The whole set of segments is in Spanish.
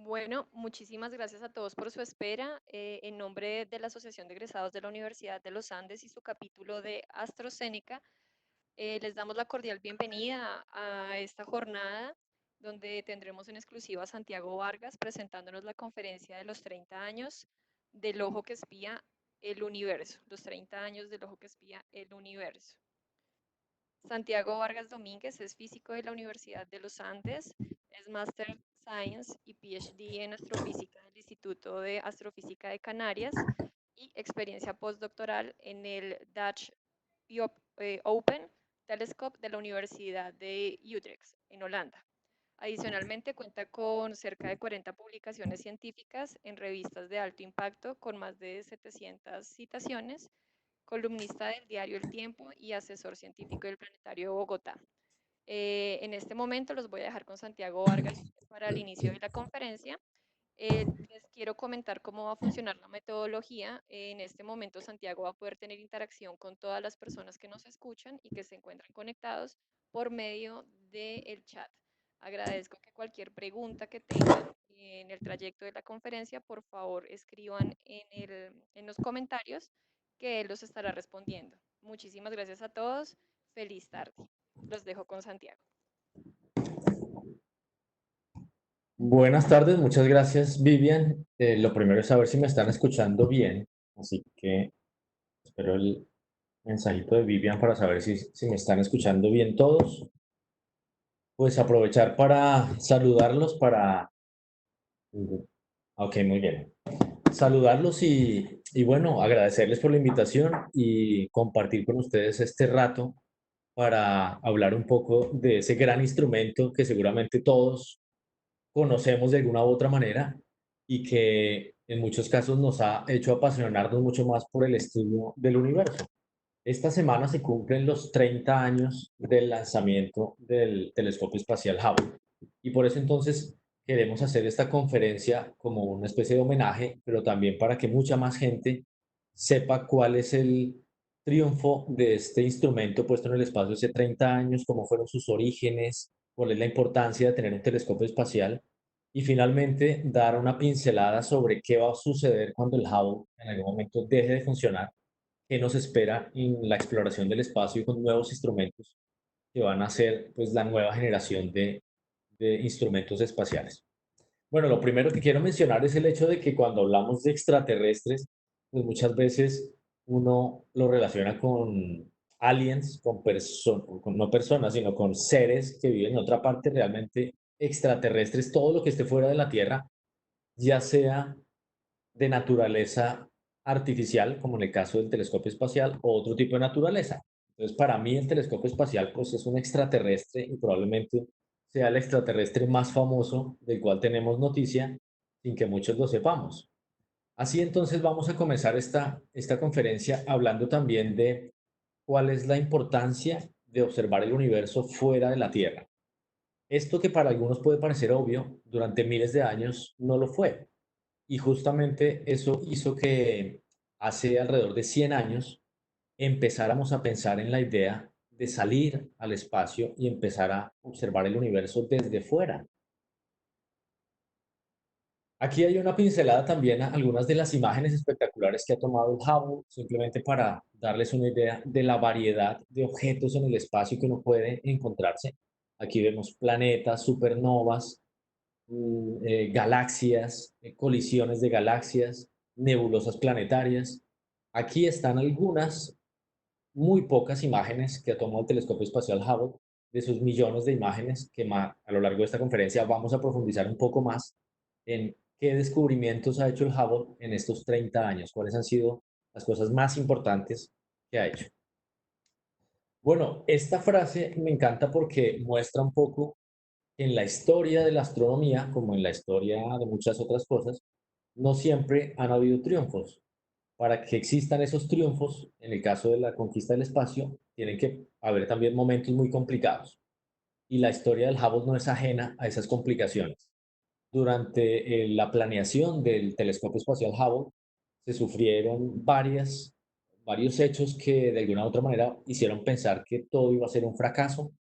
Bueno, muchísimas gracias a todos por su espera. En nombre de la Asociación de Egresados de la Universidad de los Andes y su capítulo de AstraZeneca, les damos la cordial bienvenida a esta jornada donde tendremos en exclusiva a Santiago Vargas presentándonos la conferencia de los 30 años del ojo que espía el universo, los 30 años del ojo que espía el universo. Santiago Vargas Domínguez es físico de la Universidad de los Andes, es Master Science y PhD en astrofísica del Instituto de Astrofísica de Canarias y experiencia postdoctoral en el Dutch Open Telescope de la Universidad de Utrecht, en Holanda. Adicionalmente, cuenta con cerca de 40 publicaciones científicas en revistas de alto impacto con más de 700 citaciones, columnista del diario El Tiempo y asesor científico del Planetario de Bogotá. En este momento los voy a dejar con Santiago Vargas para el inicio de la conferencia. Les quiero comentar cómo va a funcionar la metodología. En este momento Santiago va a poder tener interacción con todas las personas que nos escuchan y que se encuentran conectados por medio del chat. Agradezco que cualquier pregunta que tengan en el trayecto de la conferencia, por favor escriban en los comentarios que él los estará respondiendo. Muchísimas gracias a todos. Feliz tarde. Los dejo con Santiago. Buenas tardes, muchas gracias, Vivian. Lo primero es saber si me están escuchando bien, así que espero el mensajito de Vivian para saber si me están escuchando bien todos. Pues aprovechar para saludarlos, Ok, muy bien. Saludarlos y bueno, agradecerles por la invitación y compartir con ustedes este rato para hablar un poco de ese gran instrumento que seguramente todos conocemos de alguna u otra manera y que en muchos casos nos ha hecho apasionarnos mucho más por el estudio del universo. Esta semana se cumplen los 30 años del lanzamiento del telescopio espacial Hubble y por eso entonces queremos hacer esta conferencia como una especie de homenaje, pero también para que mucha más gente sepa cuál es el triunfo de este instrumento puesto en el espacio hace 30 años, cómo fueron sus orígenes, cuál es la importancia de tener un telescopio espacial y finalmente dar una pincelada sobre qué va a suceder cuando el Hubble en algún momento deje de funcionar, qué nos espera en la exploración del espacio con nuevos instrumentos que van a ser pues la nueva generación de instrumentos espaciales. Bueno, lo primero que quiero mencionar es el hecho de que cuando hablamos de extraterrestres, pues muchas veces uno lo relaciona con aliens, no personas, sino con seres que viven en otra parte realmente extraterrestres, todo lo que esté fuera de la Tierra, ya sea de naturaleza artificial, como en el caso del telescopio espacial, o otro tipo de naturaleza. Entonces, para mí el telescopio espacial pues es un extraterrestre y probablemente sea el extraterrestre más famoso del cual tenemos noticia sin que muchos lo sepamos. Así entonces vamos a comenzar esta conferencia hablando también de cuál es la importancia de observar el universo fuera de la Tierra. Esto que para algunos puede parecer obvio, durante miles de años no lo fue. Y justamente eso hizo que hace alrededor de 100 años empezáramos a pensar en la idea de salir al espacio y empezar a observar el universo desde fuera. Aquí hay una pincelada también a algunas de las imágenes espectaculares que ha tomado el Hubble, simplemente para darles una idea de la variedad de objetos en el espacio que uno puede encontrarse. Aquí vemos planetas, supernovas, galaxias, colisiones de galaxias, nebulosas planetarias. Aquí están algunas, muy pocas imágenes que ha tomado el telescopio espacial Hubble, de sus millones de imágenes que a lo largo de esta conferencia vamos a profundizar un poco más en qué descubrimientos ha hecho el Hubble en estos 30 años, cuáles han sido las cosas más importantes que ha hecho. Bueno, esta frase me encanta porque muestra un poco en la historia de la astronomía, como en la historia de muchas otras cosas, no siempre han habido triunfos. Para que existan esos triunfos, en el caso de la conquista del espacio, tienen que haber también momentos muy complicados. Y la historia del Hubble no es ajena a esas complicaciones. Durante la planeación del telescopio espacial Hubble, se sufrieron varios hechos que de alguna u otra manera hicieron pensar que todo iba a ser un fracaso,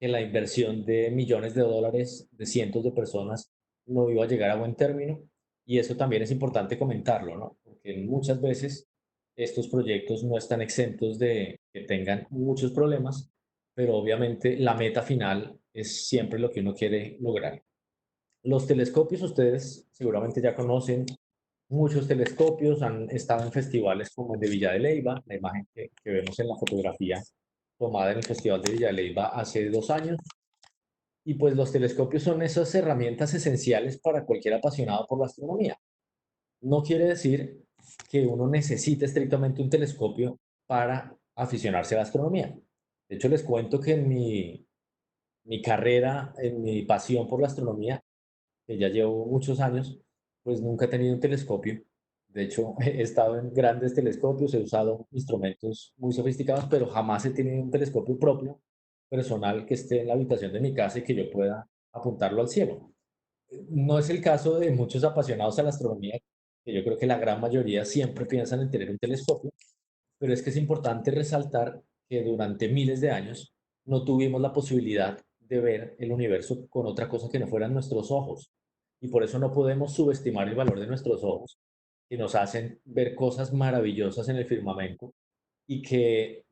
que la inversión de millones de dólares de cientos de personas no iba a llegar a buen término. Y eso también es importante comentarlo, ¿no? Porque muchas veces estos proyectos no están exentos de que tengan muchos problemas, pero obviamente la meta final es siempre lo que uno quiere lograr. Los telescopios, ustedes seguramente ya conocen muchos telescopios, han estado en festivales como el de Villa de Leyva, la imagen que vemos en la fotografía tomada en el Festival de Villa de Leyva hace 2 años. Y pues los telescopios son esas herramientas esenciales para cualquier apasionado por la astronomía. No quiere decir que uno necesite estrictamente un telescopio para aficionarse a la astronomía. De hecho, les cuento que en mi carrera, en mi pasión por la astronomía, que ya llevo muchos años, pues nunca he tenido un telescopio. De hecho, he estado en grandes telescopios, he usado instrumentos muy sofisticados, pero jamás he tenido un telescopio propio, personal, que esté en la habitación de mi casa y que yo pueda apuntarlo al cielo. No es el caso de muchos apasionados a la astronomía, que yo creo que la gran mayoría siempre piensan en tener un telescopio, pero es que es importante resaltar que durante miles de años no tuvimos la posibilidad de ver el universo con otra cosa que no fueran nuestros ojos. Y por eso no podemos subestimar el valor de nuestros ojos, que nos hacen ver cosas maravillosas en el firmamento y que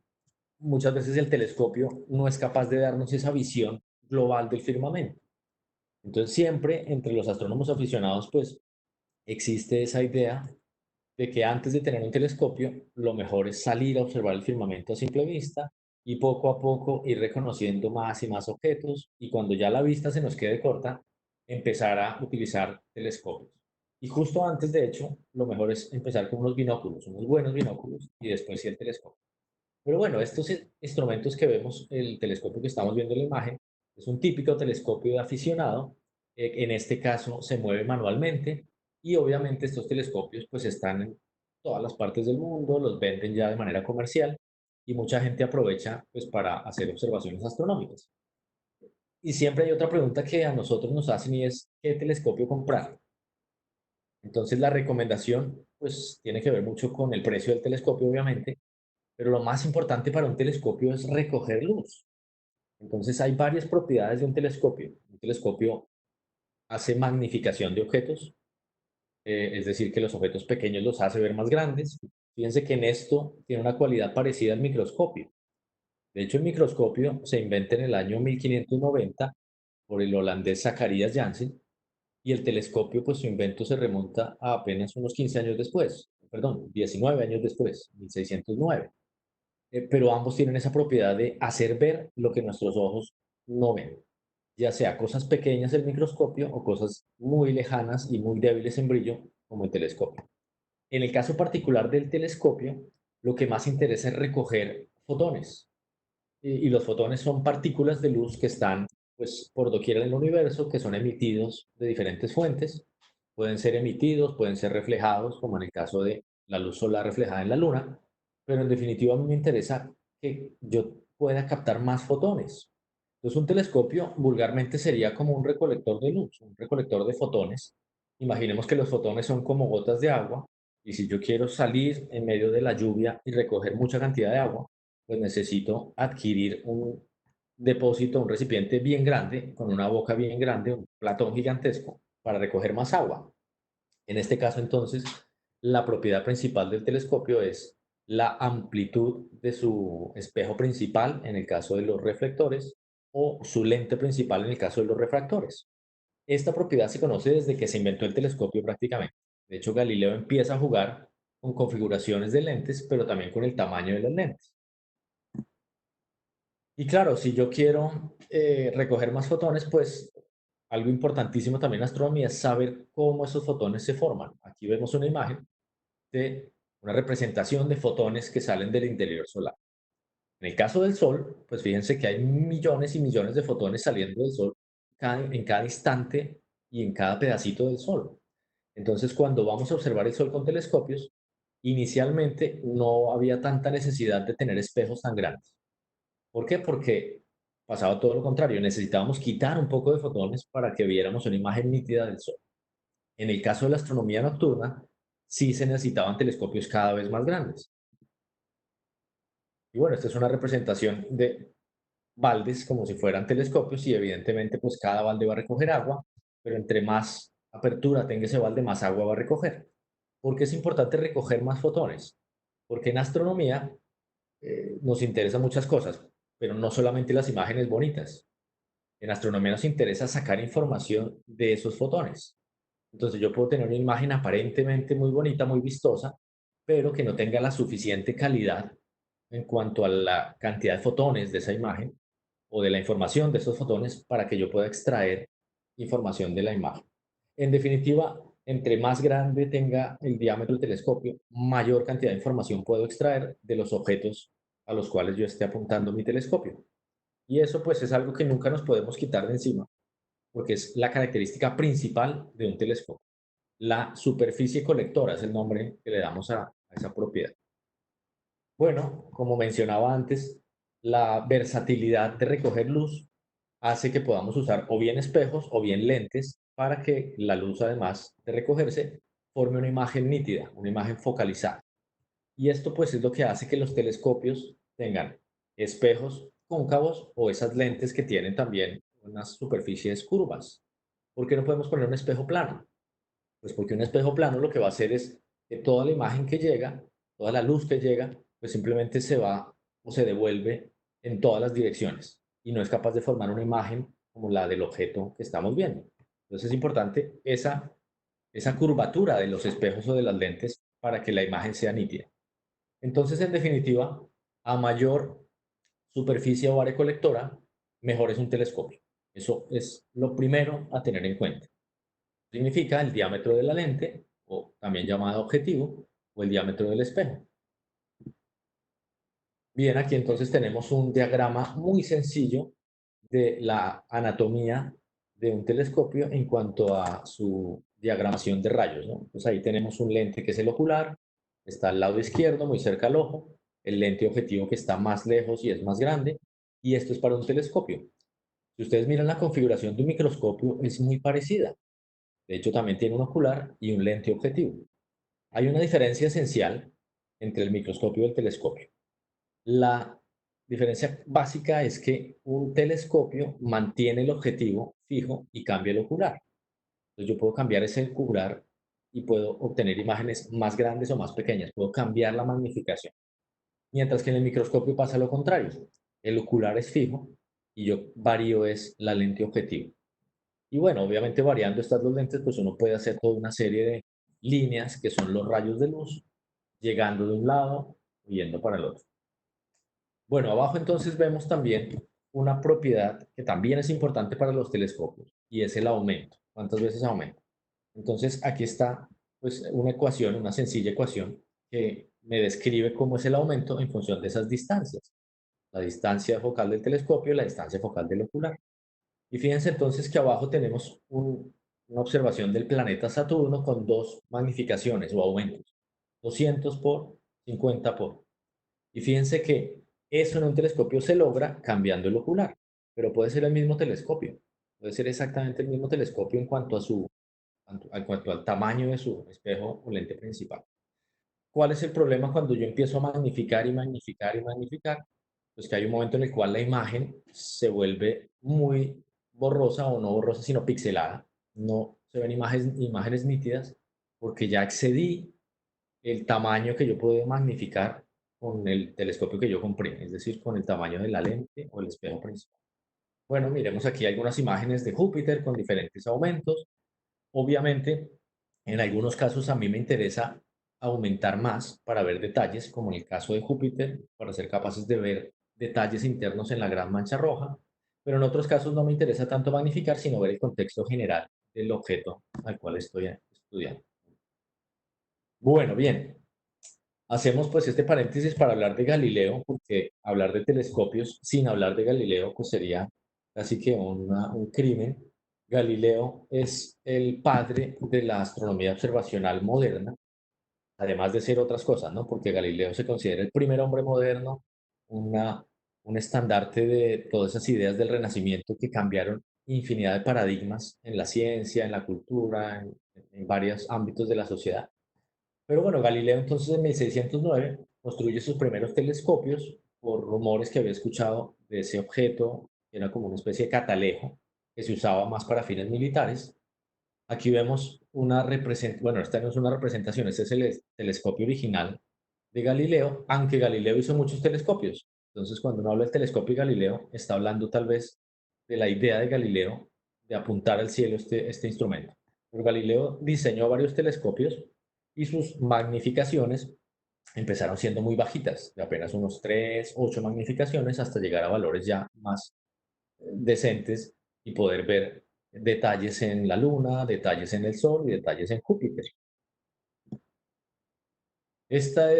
muchas veces el telescopio no es capaz de darnos esa visión global del firmamento. Entonces siempre entre los astrónomos aficionados pues existe esa idea de que antes de tener un telescopio, lo mejor es salir a observar el firmamento a simple vista y poco a poco ir reconociendo más y más objetos y cuando ya la vista se nos quede corta, empezar a utilizar telescopios. Y justo antes, de hecho, lo mejor es empezar con unos binóculos, unos buenos binóculos y después sí el telescopio. Pero bueno, estos instrumentos que vemos, el telescopio que estamos viendo en la imagen, es un típico telescopio de aficionado. En este caso se mueve manualmente y obviamente estos telescopios pues están en todas las partes del mundo, los venden ya de manera comercial y mucha gente aprovecha pues para hacer observaciones astronómicas. Y siempre hay otra pregunta que a nosotros nos hacen y es ¿qué telescopio comprar? Entonces la recomendación pues tiene que ver mucho con el precio del telescopio obviamente, pero lo más importante para un telescopio es recoger luz. Entonces hay varias propiedades de un telescopio. Un telescopio hace magnificación de objetos, es decir, que los objetos pequeños los hace ver más grandes. Fíjense que en esto tiene una cualidad parecida al microscopio. De hecho, el microscopio se inventa en el año 1590 por el holandés Zacharias Janssen y el telescopio, pues su invento se remonta a apenas unos 15 años después, perdón, 19 años después, 1609. Pero ambos tienen esa propiedad de hacer ver lo que nuestros ojos no ven, ya sea cosas pequeñas el microscopio o cosas muy lejanas y muy débiles en brillo como el telescopio. En el caso particular del telescopio, lo que más interesa es recoger fotones. Y los fotones son partículas de luz que están pues, por doquier en el universo, que son emitidos de diferentes fuentes. Pueden ser emitidos, pueden ser reflejados, como en el caso de la luz solar reflejada en la luna, pero en definitiva a mí me interesa que yo pueda captar más fotones. Entonces un telescopio vulgarmente sería como un recolector de luz, un recolector de fotones. Imaginemos que los fotones son como gotas de agua y si yo quiero salir en medio de la lluvia y recoger mucha cantidad de agua, pues necesito adquirir un depósito, un recipiente bien grande, con una boca bien grande, un platón gigantesco, para recoger más agua. En este caso, entonces, la propiedad principal del telescopio es la amplitud de su espejo principal, en el caso de los reflectores, o su lente principal, en el caso de los refractores. Esta propiedad se conoce desde que se inventó el telescopio prácticamente. De hecho, Galileo empieza a jugar con configuraciones de lentes, pero también con el tamaño de las lentes. Y claro, si yo quiero recoger más fotones, pues algo importantísimo también en astronomía es saber cómo esos fotones se forman. Aquí vemos una imagen de una representación de fotones que salen del interior solar. En el caso del Sol, pues fíjense que hay millones y millones de fotones saliendo del Sol en cada instante y en cada pedacito del Sol. Entonces, cuando vamos a observar el Sol con telescopios, inicialmente no había tanta necesidad de tener espejos tan grandes. ¿Por qué? Porque pasaba todo lo contrario, necesitábamos quitar un poco de fotones para que viéramos una imagen nítida del Sol. En el caso de la astronomía nocturna, sí se necesitaban telescopios cada vez más grandes. Y bueno, esta es una representación de baldes como si fueran telescopios y evidentemente pues cada balde va a recoger agua pero entre más apertura tenga ese balde, más agua va a recoger. ¿Por qué es importante recoger más fotones? Porque en astronomía nos interesan muchas cosas, pero no solamente las imágenes bonitas. En astronomía nos interesa sacar información de esos fotones. Entonces yo puedo tener una imagen aparentemente muy bonita, muy vistosa, pero que no tenga la suficiente calidad en cuanto a la cantidad de fotones de esa imagen o de la información de esos fotones para que yo pueda extraer información de la imagen. En definitiva, entre más grande tenga el diámetro del telescopio, mayor cantidad de información puedo extraer de los objetos a los cuales yo esté apuntando mi telescopio. Y eso pues es algo que nunca nos podemos quitar de encima, porque es la característica principal de un telescopio. La superficie colectora es el nombre que le damos a esa propiedad. Bueno, como mencionaba antes, la versatilidad de recoger luz hace que podamos usar o bien espejos o bien lentes para que la luz, además de recogerse, forme una imagen nítida, una imagen focalizada. Y esto pues es lo que hace que los telescopios tengan espejos cóncavos o esas lentes que tienen también unas superficies curvas. ¿Por qué no podemos poner un espejo plano? Pues porque un espejo plano lo que va a hacer es que toda la imagen que llega, toda la luz que llega, pues simplemente se va o se devuelve en todas las direcciones y no es capaz de formar una imagen como la del objeto que estamos viendo. Entonces es importante esa curvatura de los espejos o de las lentes para que la imagen sea nítida. Entonces, en definitiva, a mayor superficie o área colectora, mejor es un telescopio. Eso es lo primero a tener en cuenta. Significa el diámetro de la lente, o también llamado objetivo, o el diámetro del espejo. Bien, aquí entonces tenemos un diagrama muy sencillo de la anatomía de un telescopio en cuanto a su diagramación de rayos, ¿no? Pues ahí tenemos un lente que es el ocular, está al lado izquierdo, muy cerca al ojo, el lente objetivo que está más lejos y es más grande, y esto es para un telescopio. Si ustedes miran la configuración de un microscopio, es muy parecida. De hecho, también tiene un ocular y un lente objetivo. Hay una diferencia esencial entre el microscopio y el telescopio. La diferencia básica es que un telescopio mantiene el objetivo fijo y cambia el ocular. Entonces yo puedo cambiar ese ocular y puedo obtener imágenes más grandes o más pequeñas. Puedo cambiar la magnificación. Mientras que en el microscopio pasa lo contrario. El ocular es fijo y yo varío es la lente objetivo. Y bueno, obviamente variando estas dos lentes, pues uno puede hacer toda una serie de líneas que son los rayos de luz, llegando de un lado y yendo para el otro. Bueno, abajo entonces vemos también una propiedad que también es importante para los telescopios y es el aumento. ¿Cuántas veces aumenta? Entonces aquí está pues una ecuación, una sencilla ecuación que me describe cómo es el aumento en función de esas distancias. La distancia focal del telescopio y la distancia focal del ocular. Y fíjense entonces que abajo tenemos una observación del planeta Saturno con dos magnificaciones o aumentos, 200 por 50 por. Y fíjense que eso en un telescopio se logra cambiando el ocular, pero puede ser el mismo telescopio, puede ser exactamente el mismo telescopio en cuanto a en cuanto al tamaño de su espejo o lente principal. ¿Cuál es el problema cuando yo empiezo a magnificar y magnificar y magnificar? Pues que hay un momento en el cual la imagen se vuelve muy borrosa o no borrosa, sino pixelada. No se ven imágenes nítidas porque ya excedí el tamaño que yo puedo magnificar con el telescopio que yo compré, es decir, con el tamaño de la lente o el espejo principal. Bueno, miremos aquí algunas imágenes de Júpiter con diferentes aumentos. Obviamente, en algunos casos a mí me interesa aumentar más para ver detalles, como en el caso de Júpiter, para ser capaces de ver detalles internos en la gran mancha roja, pero en otros casos no me interesa tanto magnificar, sino ver el contexto general del objeto al cual estoy estudiando. Bueno, bien, hacemos pues este paréntesis para hablar de Galileo, porque hablar de telescopios sin hablar de Galileo pues sería casi que un crimen. Galileo es el padre de la astronomía observacional moderna, además de ser otras cosas, ¿no? Porque Galileo se considera el primer hombre moderno, una, un estandarte de todas esas ideas del Renacimiento que cambiaron infinidad de paradigmas en la ciencia, en la cultura, en varios ámbitos de la sociedad. Pero bueno, Galileo entonces en 1609 construye sus primeros telescopios por rumores que había escuchado de ese objeto, que era como una especie de catalejo que se usaba más para fines militares. Aquí vemos una representación, bueno, esta no es una representación, este es el telescopio original de Galileo, aunque Galileo hizo muchos telescopios. Entonces, cuando uno habla del telescopio Galileo, está hablando tal vez de la idea de Galileo de apuntar al cielo este instrumento. Pero Galileo diseñó varios telescopios y sus magnificaciones empezaron siendo muy bajitas, de apenas unos 3, 8 magnificaciones, hasta llegar a valores ya más decentes y poder ver detalles en la Luna, detalles en el Sol y detalles en Júpiter. Esta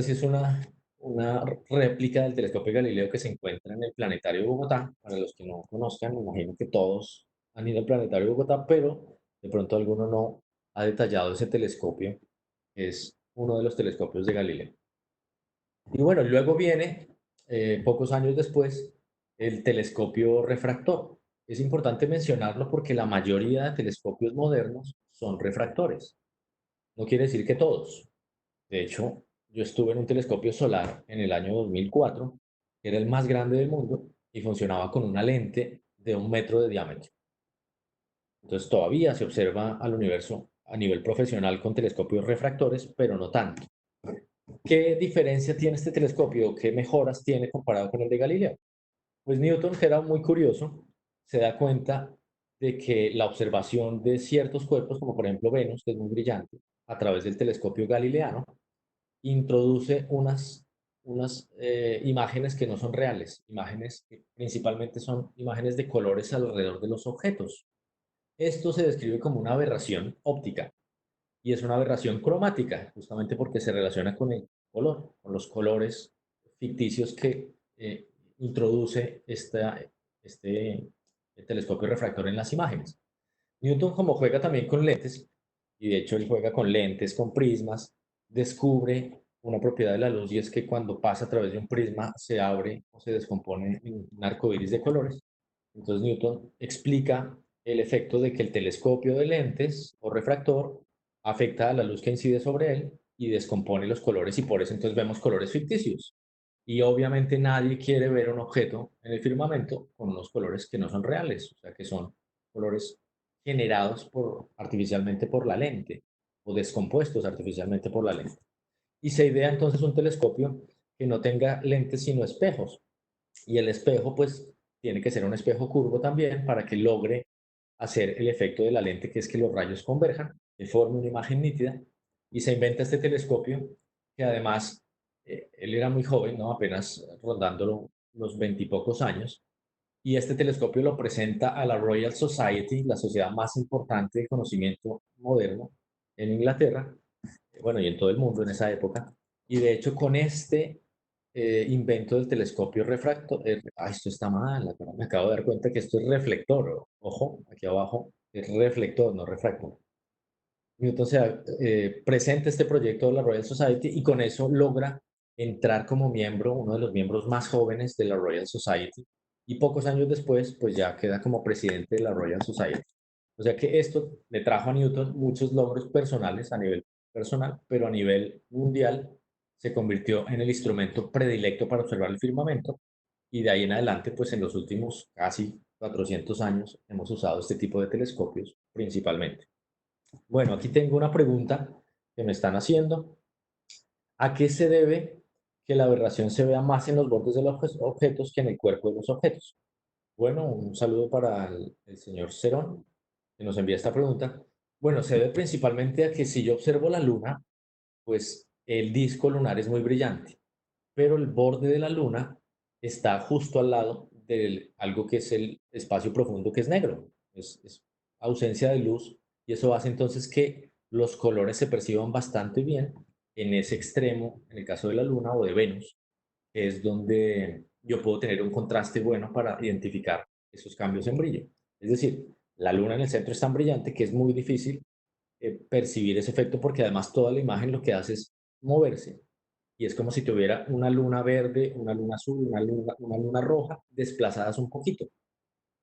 sí es una réplica del telescopio Galileo que se encuentra en el Planetario de Bogotá. Para los que no conozcan, me imagino que todos han ido al Planetario de Bogotá, pero de pronto alguno no ha detallado ese telescopio, que es uno de los telescopios de Galileo. Y bueno, luego viene, pocos años después, el telescopio refractor. Es importante mencionarlo porque la mayoría de telescopios modernos son refractores. No quiere decir que todos. De hecho, yo estuve en un telescopio solar en el año 2004, que era el más grande del mundo, y funcionaba con una lente de 1 metro de diámetro. Entonces todavía se observa al universo a nivel profesional con telescopios refractores, pero no tanto. ¿Qué diferencia tiene este telescopio? ¿Qué mejoras tiene comparado con el de Galileo? Pues Newton, que era muy curioso, se da cuenta de que la observación de ciertos cuerpos, como por ejemplo Venus, que es muy brillante, a través del telescopio galileano, introduce unas imágenes que no son reales, imágenes que principalmente son imágenes de colores alrededor de los objetos. Esto se describe como una aberración óptica y es una aberración cromática, justamente porque se relaciona con el color, con los colores ficticios que introduce este telescopio refractor en las imágenes. Newton, como juega también con lentes, y de hecho él juega con lentes, con prismas, descubre una propiedad de la luz y es que cuando pasa a través de un prisma se abre o se descompone en un arco iris de colores. Entonces Newton explica el efecto de que el telescopio de lentes o refractor afecta a la luz que incide sobre él y descompone los colores y por eso entonces vemos colores ficticios. Y obviamente nadie quiere ver un objeto en el firmamento con unos colores que no son reales, o sea, que son colores generados artificialmente por la lente o descompuestos artificialmente por la lente. Y se idea entonces un telescopio que no tenga lentes sino espejos. Y el espejo pues tiene que ser un espejo curvo también para que logre hacer el efecto de la lente, que es que los rayos converjan, que forme una imagen nítida. Y se inventa este telescopio que además, él era muy joven, ¿no? Apenas rondando los 20 y pocos años, y este telescopio lo presenta a la Royal Society, la sociedad más importante de conocimiento moderno en Inglaterra, bueno, y en todo el mundo en esa época. Y de hecho, con este invento del telescopio refractor, esto está mal, me acabo de dar cuenta que esto es reflector, ojo, aquí abajo es reflector, no refractor. Newton presenta este proyecto de la Royal Society y con eso logra entrar como miembro, uno de los miembros más jóvenes de la Royal Society, y pocos años después, pues ya queda como presidente de la Royal Society. O sea que esto le trajo a Newton muchos logros personales a nivel personal, pero a nivel mundial se convirtió en el instrumento predilecto para observar el firmamento y de ahí en adelante, pues en los últimos casi 400 años hemos usado este tipo de telescopios principalmente. Bueno, aquí tengo una pregunta que me están haciendo. ¿A qué se debe que la aberración se vea más en los bordes de los objetos que en el cuerpo de los objetos? Bueno, un saludo para el señor Cerón, que nos envía esta pregunta. Bueno, se debe principalmente a que si yo observo la luna, pues el disco lunar es muy brillante, pero el borde de la luna está justo al lado de algo que es el espacio profundo, que es negro. Es ausencia de luz y eso hace entonces que los colores se perciban bastante bien en ese extremo, en el caso de la luna o de Venus, que es donde yo puedo tener un contraste bueno para identificar esos cambios en brillo. Es decir, la luna en el centro es tan brillante que es muy difícil percibir ese efecto porque además toda la imagen lo que hace es moverse y es como si tuviera una luna verde, una luna azul, una luna roja desplazadas un poquito.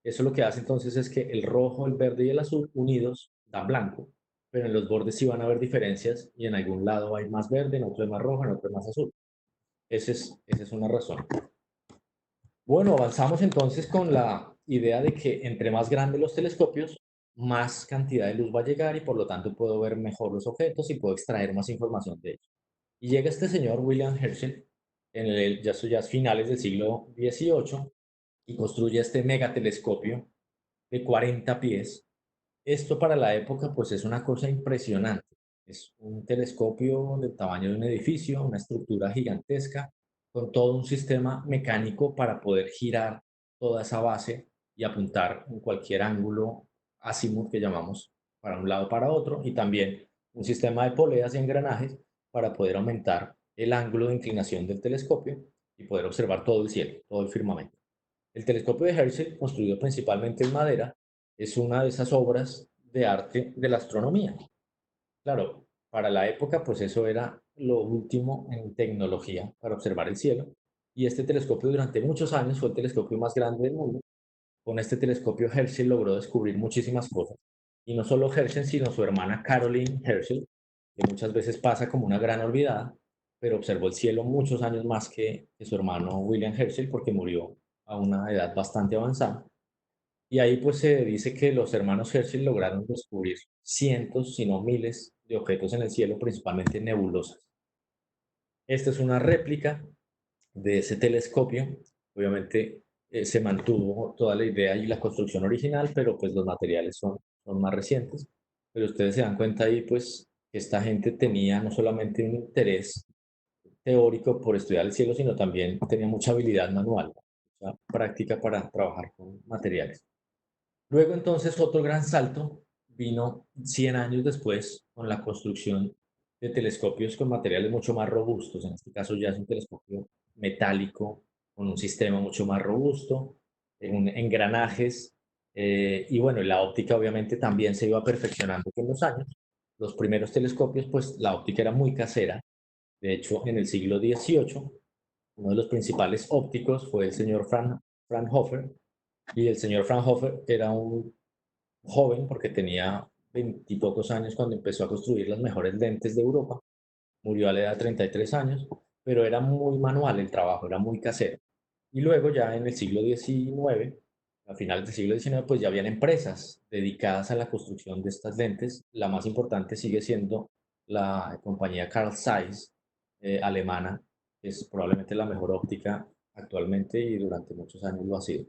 Eso lo que hace entonces es que el rojo, el verde y el azul unidos dan blanco, pero en los bordes sí van a haber diferencias y en algún lado hay más verde, en otro hay más rojo, en otro hay más azul. Esa es una razón. Bueno, avanzamos entonces con la idea de que entre más grandes los telescopios, más cantidad de luz va a llegar y por lo tanto puedo ver mejor los objetos y puedo extraer más información de ellos. Y llega este señor William Herschel, ya es finales del siglo XVIII, y construye este megatelescopio de 40 pies. Esto para la época pues es una cosa impresionante. Es un telescopio del tamaño de un edificio, una estructura gigantesca, con todo un sistema mecánico para poder girar toda esa base y apuntar en cualquier ángulo azimut que llamamos para un lado para otro, y también un sistema de poleas y engranajes para poder aumentar el ángulo de inclinación del telescopio y poder observar todo el cielo, todo el firmamento. El telescopio de Herschel, construido principalmente en madera, es una de esas obras de arte de la astronomía. Claro, para la época, pues eso era lo último en tecnología para observar el cielo. Y este telescopio durante muchos años fue el telescopio más grande del mundo. Con este telescopio Herschel logró descubrir muchísimas cosas. Y no solo Herschel, sino su hermana Caroline Herschel, que muchas veces pasa como una gran olvidada, pero observó el cielo muchos años más que su hermano William Herschel porque murió a una edad bastante avanzada. Y ahí pues se dice que los hermanos Herschel lograron descubrir cientos, si no miles, de objetos en el cielo, principalmente nebulosas. Esta es una réplica de ese telescopio. Obviamente se mantuvo toda la idea y la construcción original, pero pues los materiales son más recientes. Pero ustedes se dan cuenta ahí pues que esta gente tenía no solamente un interés teórico por estudiar el cielo, sino también tenía mucha habilidad manual, mucha práctica para trabajar con materiales. Luego entonces otro gran salto vino 100 años después con la construcción de telescopios con materiales mucho más robustos. En este caso ya es un telescopio metálico con un sistema mucho más robusto, en engranajes, y bueno, la óptica obviamente también se iba perfeccionando con los años. Los primeros telescopios, pues la óptica era muy casera. De hecho, en el siglo XVIII, uno de los principales ópticos fue el señor Fraunhofer, y el señor Fraunhofer era un joven porque tenía veintipocos años cuando empezó a construir las mejores lentes de Europa. Murió a la edad de 33 años, pero era muy manual el trabajo, era muy casero. Y luego ya en el siglo XIX, a finales del siglo XIX, pues ya habían empresas dedicadas a la construcción de estas lentes. La más importante sigue siendo la compañía Carl Zeiss, alemana, que es probablemente la mejor óptica actualmente y durante muchos años lo ha sido.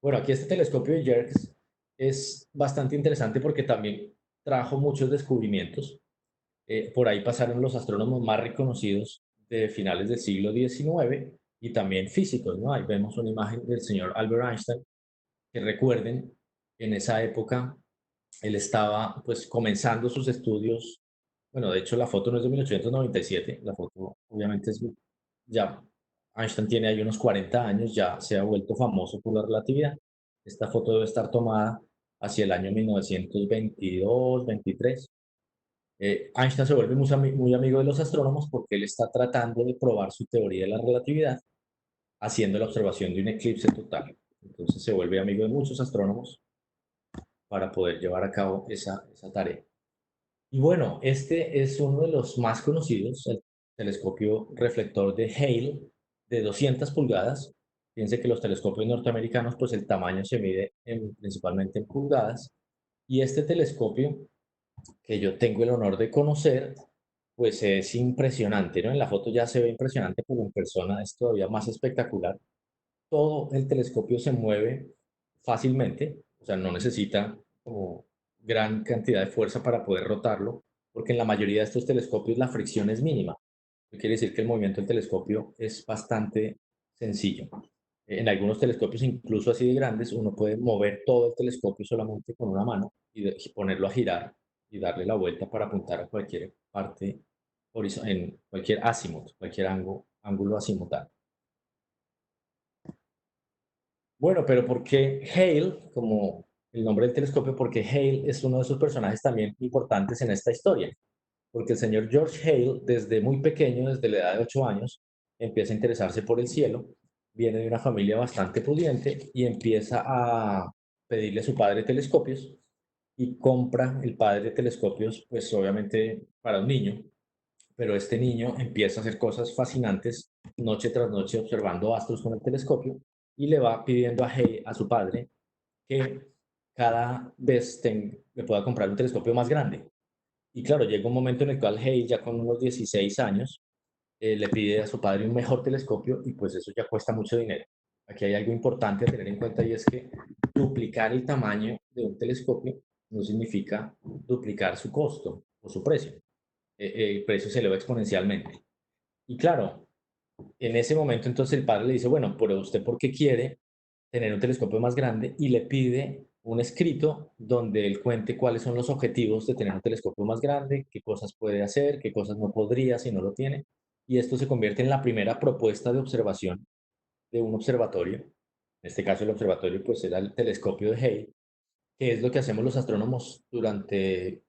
Bueno, aquí este telescopio de Yerkes es bastante interesante porque también trajo muchos descubrimientos. Por ahí pasaron los astrónomos más reconocidos de finales del siglo XIX y también físicos, ¿no? Ahí vemos una imagen del señor Albert Einstein, que recuerden, en esa época él estaba pues comenzando sus estudios. Bueno, de hecho la foto no es de 1897, la foto obviamente es ya, Einstein tiene ahí unos 40 años, ya se ha vuelto famoso por la relatividad. Esta foto debe estar tomada hacia el año 1922, 23. Einstein se vuelve muy amigo de los astrónomos porque él está tratando de probar su teoría de la relatividad haciendo la observación de un eclipse total. Entonces se vuelve amigo de muchos astrónomos para poder llevar a cabo esa tarea. Y bueno, este es uno de los más conocidos, el telescopio reflector de Hale de 200 pulgadas. Fíjense que los telescopios norteamericanos, pues el tamaño se mide principalmente en pulgadas. Y este telescopio que yo tengo el honor de conocer, pues es impresionante, ¿no? En la foto ya se ve impresionante, pero en persona es todavía más espectacular. Todo el telescopio se mueve fácilmente, o sea, no necesita como gran cantidad de fuerza para poder rotarlo, porque en la mayoría de estos telescopios la fricción es mínima. Eso quiere decir que el movimiento del telescopio es bastante sencillo. En algunos telescopios, incluso así de grandes, uno puede mover todo el telescopio solamente con una mano y ponerlo a girar y darle la vuelta para apuntar a cualquier parte, en cualquier azimut, cualquier ángulo azimutal. Bueno, pero ¿por qué Hale, como el nombre del telescopio? Porque Hale es uno de esos personajes también importantes en esta historia. Porque el señor George Hale, desde muy pequeño, desde la edad de 8 años, empieza a interesarse por el cielo. Viene de una familia bastante pudiente y empieza a pedirle a su padre telescopios, y compra el padre telescopios, pues obviamente para un niño, pero este niño empieza a hacer cosas fascinantes noche tras noche observando astros con el telescopio y le va pidiendo a su padre que cada vez me pueda comprar un telescopio más grande. Y claro, llega un momento en el cual Hale, ya con unos 16 años, le pide a su padre un mejor telescopio y pues eso ya cuesta mucho dinero. Aquí hay algo importante a tener en cuenta y es que duplicar el tamaño de un telescopio no significa duplicar su costo o su precio. El precio se eleva exponencialmente. Y claro, en ese momento entonces el padre le dice, bueno, pero usted ¿por qué quiere tener un telescopio más grande? Y le pide un escrito donde él cuente cuáles son los objetivos de tener un telescopio más grande, qué cosas puede hacer, qué cosas no podría si no lo tiene. Y esto se convierte en la primera propuesta de observación de un observatorio. En este caso el observatorio pues era el telescopio de Hale, que es lo que hacemos los astrónomos durante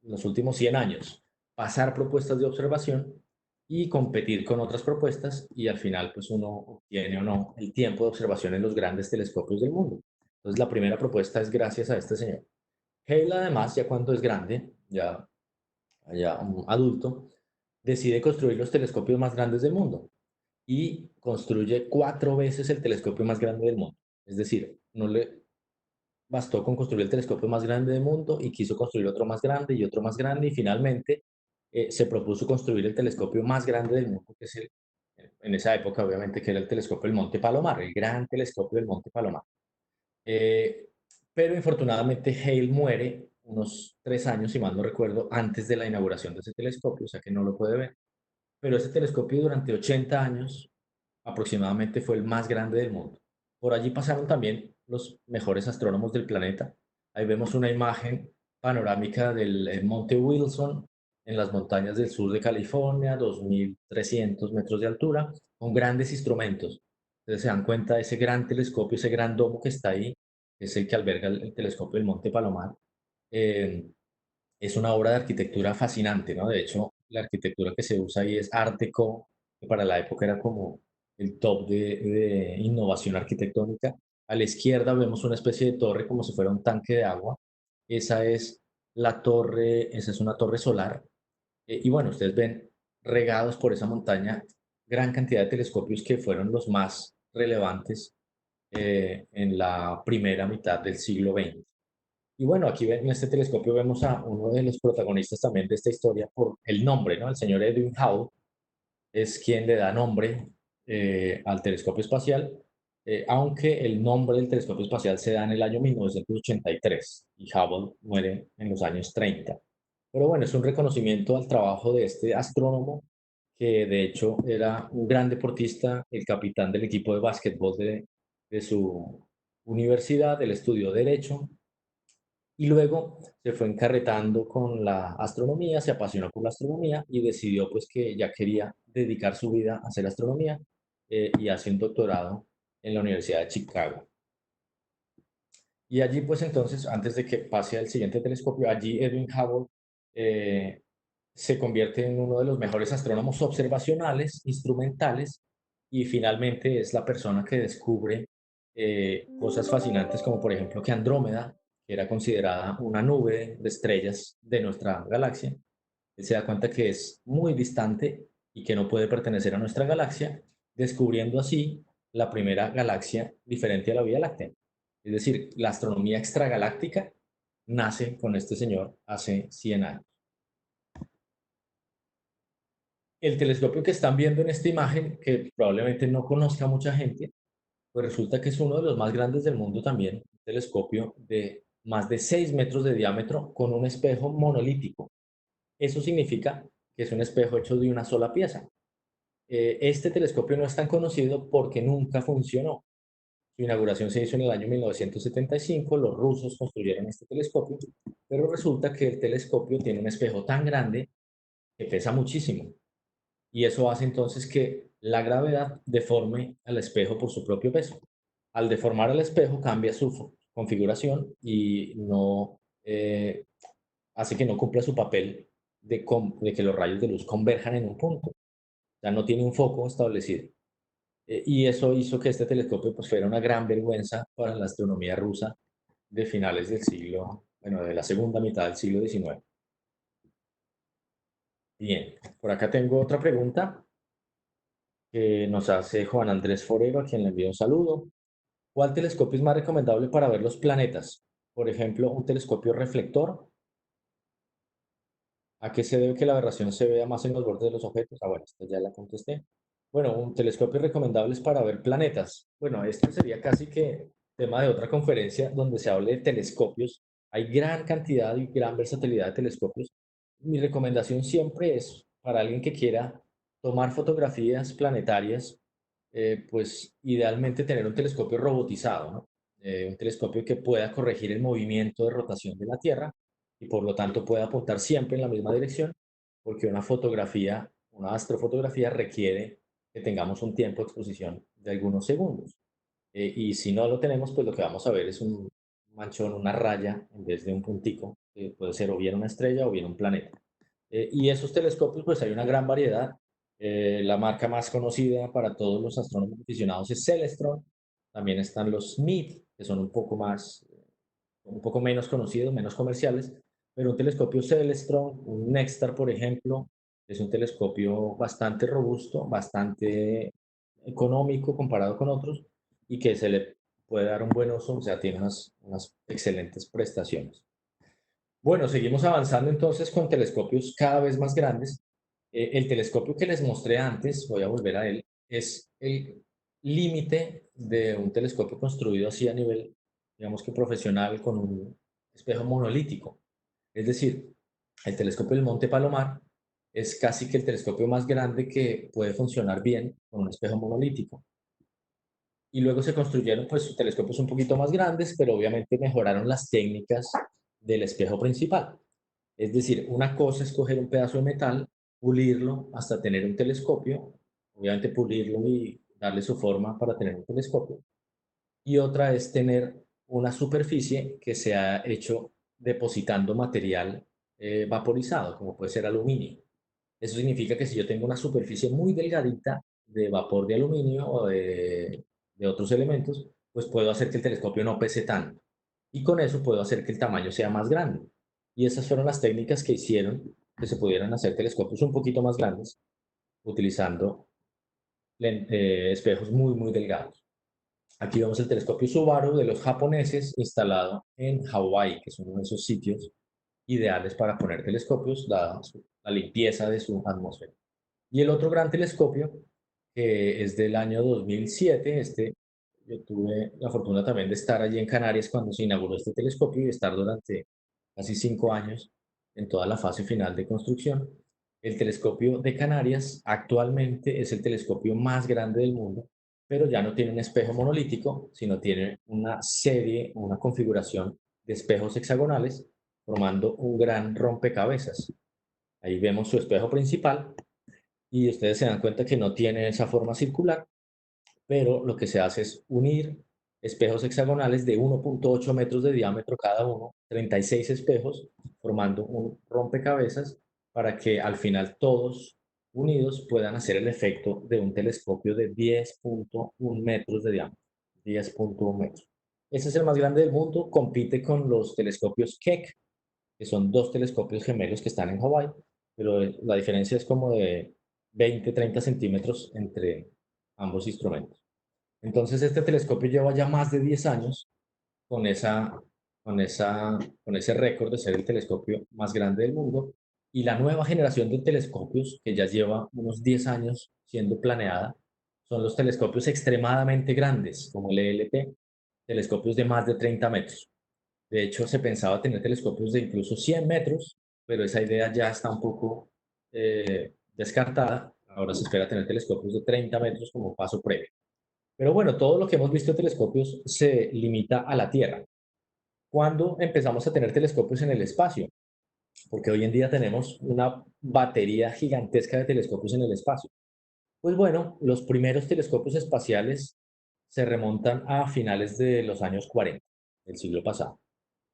los últimos 100 años, pasar propuestas de observación y competir con otras propuestas y al final pues uno obtiene o no el tiempo de observación en los grandes telescopios del mundo. Entonces la primera propuesta es gracias a este señor. Hale además, ya cuando es grande, ya un adulto, decide construir los telescopios más grandes del mundo y construye 4 veces el telescopio más grande del mundo. Es decir, no le bastó con construir el telescopio más grande del mundo y quiso construir otro más grande y otro más grande y finalmente se propuso construir el telescopio más grande del mundo, que es en esa época obviamente que era el telescopio del Monte Palomar, el gran telescopio del Monte Palomar. Eh, pero infortunadamente Hale muere unos 3 años, si mal no recuerdo, antes de la inauguración de ese telescopio, o sea que no lo puede ver. Pero ese telescopio durante 80 años aproximadamente fue el más grande del mundo. Por allí pasaron también los mejores astrónomos del planeta. Ahí vemos una imagen panorámica del Monte Wilson en las montañas del sur de California, 2.300 metros de altura, con grandes instrumentos. Ustedes se dan cuenta de ese gran telescopio, ese gran domo que está ahí, que es el que alberga el telescopio del Monte Palomar. Eh, es una obra de arquitectura fascinante, ¿no? De hecho, la arquitectura que se usa ahí es Art Deco, que para la época era como el top de innovación arquitectónica. A la izquierda vemos una especie de torre como si fuera un tanque de agua. Esa es la torre, esa es una torre solar. Y bueno, ustedes ven regados por esa montaña gran cantidad de telescopios que fueron los más relevantes en la primera mitad del siglo XX. Y bueno, aquí en este telescopio vemos a uno de los protagonistas también de esta historia por el nombre, ¿no? El señor Edwin Hubble es quien le da nombre al telescopio espacial, aunque el nombre del telescopio espacial se da en el año 1983 y Hubble muere en los años 30. Pero bueno, es un reconocimiento al trabajo de este astrónomo que de hecho era un gran deportista, el capitán del equipo de básquetbol de su universidad, él estudió Derecho y luego se fue encarretando con la astronomía, se apasionó por la astronomía y decidió pues que ya quería dedicar su vida a hacer astronomía y hace un doctorado en la Universidad de Chicago. Y allí pues entonces, antes de que pase al siguiente telescopio, allí Edwin Hubble eh, se convierte en uno de los mejores astrónomos observacionales, instrumentales, y finalmente es la persona que descubre cosas fascinantes como por ejemplo que Andrómeda, que era considerada una nube de estrellas de nuestra galaxia, él se da cuenta que es muy distante y que no puede pertenecer a nuestra galaxia, descubriendo así la primera galaxia diferente a la Vía Láctea. Es decir, la astronomía extragaláctica nace con este señor hace 100 años. El telescopio que están viendo en esta imagen, que probablemente no conozca mucha gente, pues resulta que es uno de los más grandes del mundo también, un telescopio de más de 6 metros de diámetro con un espejo monolítico. Eso significa que es un espejo hecho de una sola pieza. Este telescopio no es tan conocido porque nunca funcionó. Su inauguración se hizo en el año 1975, los rusos construyeron este telescopio, pero resulta que el telescopio tiene un espejo tan grande que pesa muchísimo y eso hace entonces que la gravedad deforme al espejo por su propio peso. Al deformar el espejo cambia su configuración y no hace que no cumpla su papel de que los rayos de luz converjan en un punto. Ya no tiene un foco establecido. Y eso hizo que este telescopio pues, fuera una gran vergüenza para la astronomía rusa de finales del siglo, bueno, de la segunda mitad del siglo XIX. Bien, por acá tengo otra pregunta que nos hace Juan Andrés Forero, a quien le envío un saludo. ¿Cuál telescopio es más recomendable para ver los planetas? Por ejemplo, un telescopio reflector. ¿A qué se debe que la aberración se vea más en los bordes de los objetos? Ah, bueno, esta ya la contesté. Bueno, un telescopio recomendable es para ver planetas. Bueno, este sería casi que tema de otra conferencia donde se hable de telescopios. Hay gran cantidad y gran versatilidad de telescopios. Mi recomendación siempre es para alguien que quiera tomar fotografías planetarias, pues idealmente tener un telescopio robotizado, ¿no? Un telescopio que pueda corregir el movimiento de rotación de la Tierra y por lo tanto puede apuntar siempre en la misma dirección, porque una fotografía, una astrofotografía requiere que tengamos un tiempo de exposición de algunos segundos. Y si no lo tenemos, pues lo que vamos a ver es un manchón, una raya, en vez de un puntico, que puede ser o bien una estrella o bien un planeta. Y esos telescopios, pues hay una gran variedad. La marca más conocida para todos los astrónomos aficionados es Celestron. También están los Smith, que son un poco menos conocidos, menos comerciales, pero un telescopio Celestron, un Nexstar, por ejemplo, es un telescopio bastante robusto, bastante económico comparado con otros y que se le puede dar un buen uso, o sea, tiene unas excelentes prestaciones. Bueno, seguimos avanzando entonces con telescopios cada vez más grandes. El telescopio que les mostré antes, voy a volver a él, es el límite de un telescopio construido así a nivel, digamos que profesional, con un espejo monolítico. Es decir, el telescopio del Monte Palomar es casi que el telescopio más grande que puede funcionar bien con un espejo monolítico. Y luego se construyeron pues telescopios un poquito más grandes, pero obviamente mejoraron las técnicas del espejo principal. Es decir, una cosa es coger un pedazo de metal, pulirlo hasta tener un telescopio, obviamente pulirlo y darle su forma para tener un telescopio. Y otra es tener una superficie que se ha hecho depositando material vaporizado, como puede ser aluminio. Eso significa que si yo tengo una superficie muy delgadita de vapor de aluminio o de otros elementos, pues puedo hacer que el telescopio no pese tanto. Y con eso puedo hacer que el tamaño sea más grande. Y esas fueron las técnicas que hicieron que se pudieran hacer telescopios un poquito más grandes utilizando espejos muy, muy delgados. Aquí vemos el telescopio Subaru de los japoneses instalado en Hawái, que es uno de esos sitios ideales para poner telescopios, dada la limpieza de su atmósfera. Y el otro gran telescopio, que es del año 2007, yo tuve la fortuna también de estar allí en Canarias cuando se inauguró este telescopio y de estar durante casi 5 años en toda la fase final de construcción. El telescopio de Canarias actualmente es el telescopio más grande del mundo, pero ya no tiene un espejo monolítico, sino tiene una serie, una configuración de espejos hexagonales, formando un gran rompecabezas. Ahí vemos su espejo principal y ustedes se dan cuenta que no tiene esa forma circular, pero lo que se hace es unir espejos hexagonales de 1.8 metros de diámetro cada uno, 36 espejos, formando un rompecabezas para que al final todos unidos puedan hacer el efecto de un telescopio de 10.1 metros de diámetro. 10.1 metros. Ese es el más grande del mundo, compite con los telescopios Keck, que son dos telescopios gemelos que están en Hawái, pero la diferencia es como de 20-30 centímetros entre ambos instrumentos. Entonces, este telescopio lleva ya más de 10 años con, esa, con ese récord de ser el telescopio más grande del mundo. Y la nueva generación de telescopios, que ya lleva unos 10 años siendo planeada, son los telescopios extremadamente grandes, como el ELT, telescopios de más de 30 metros. De hecho, se pensaba tener telescopios de incluso 100 metros, pero esa idea ya está un poco descartada. Ahora se espera tener telescopios de 30 metros como paso previo. Pero bueno, todo lo que hemos visto de telescopios se limita a la Tierra. ¿Cuándo empezamos a tener telescopios en el espacio? Porque hoy en día tenemos una batería gigantesca de telescopios en el espacio. Pues bueno, los primeros telescopios espaciales se remontan a finales de los años 40 del siglo pasado.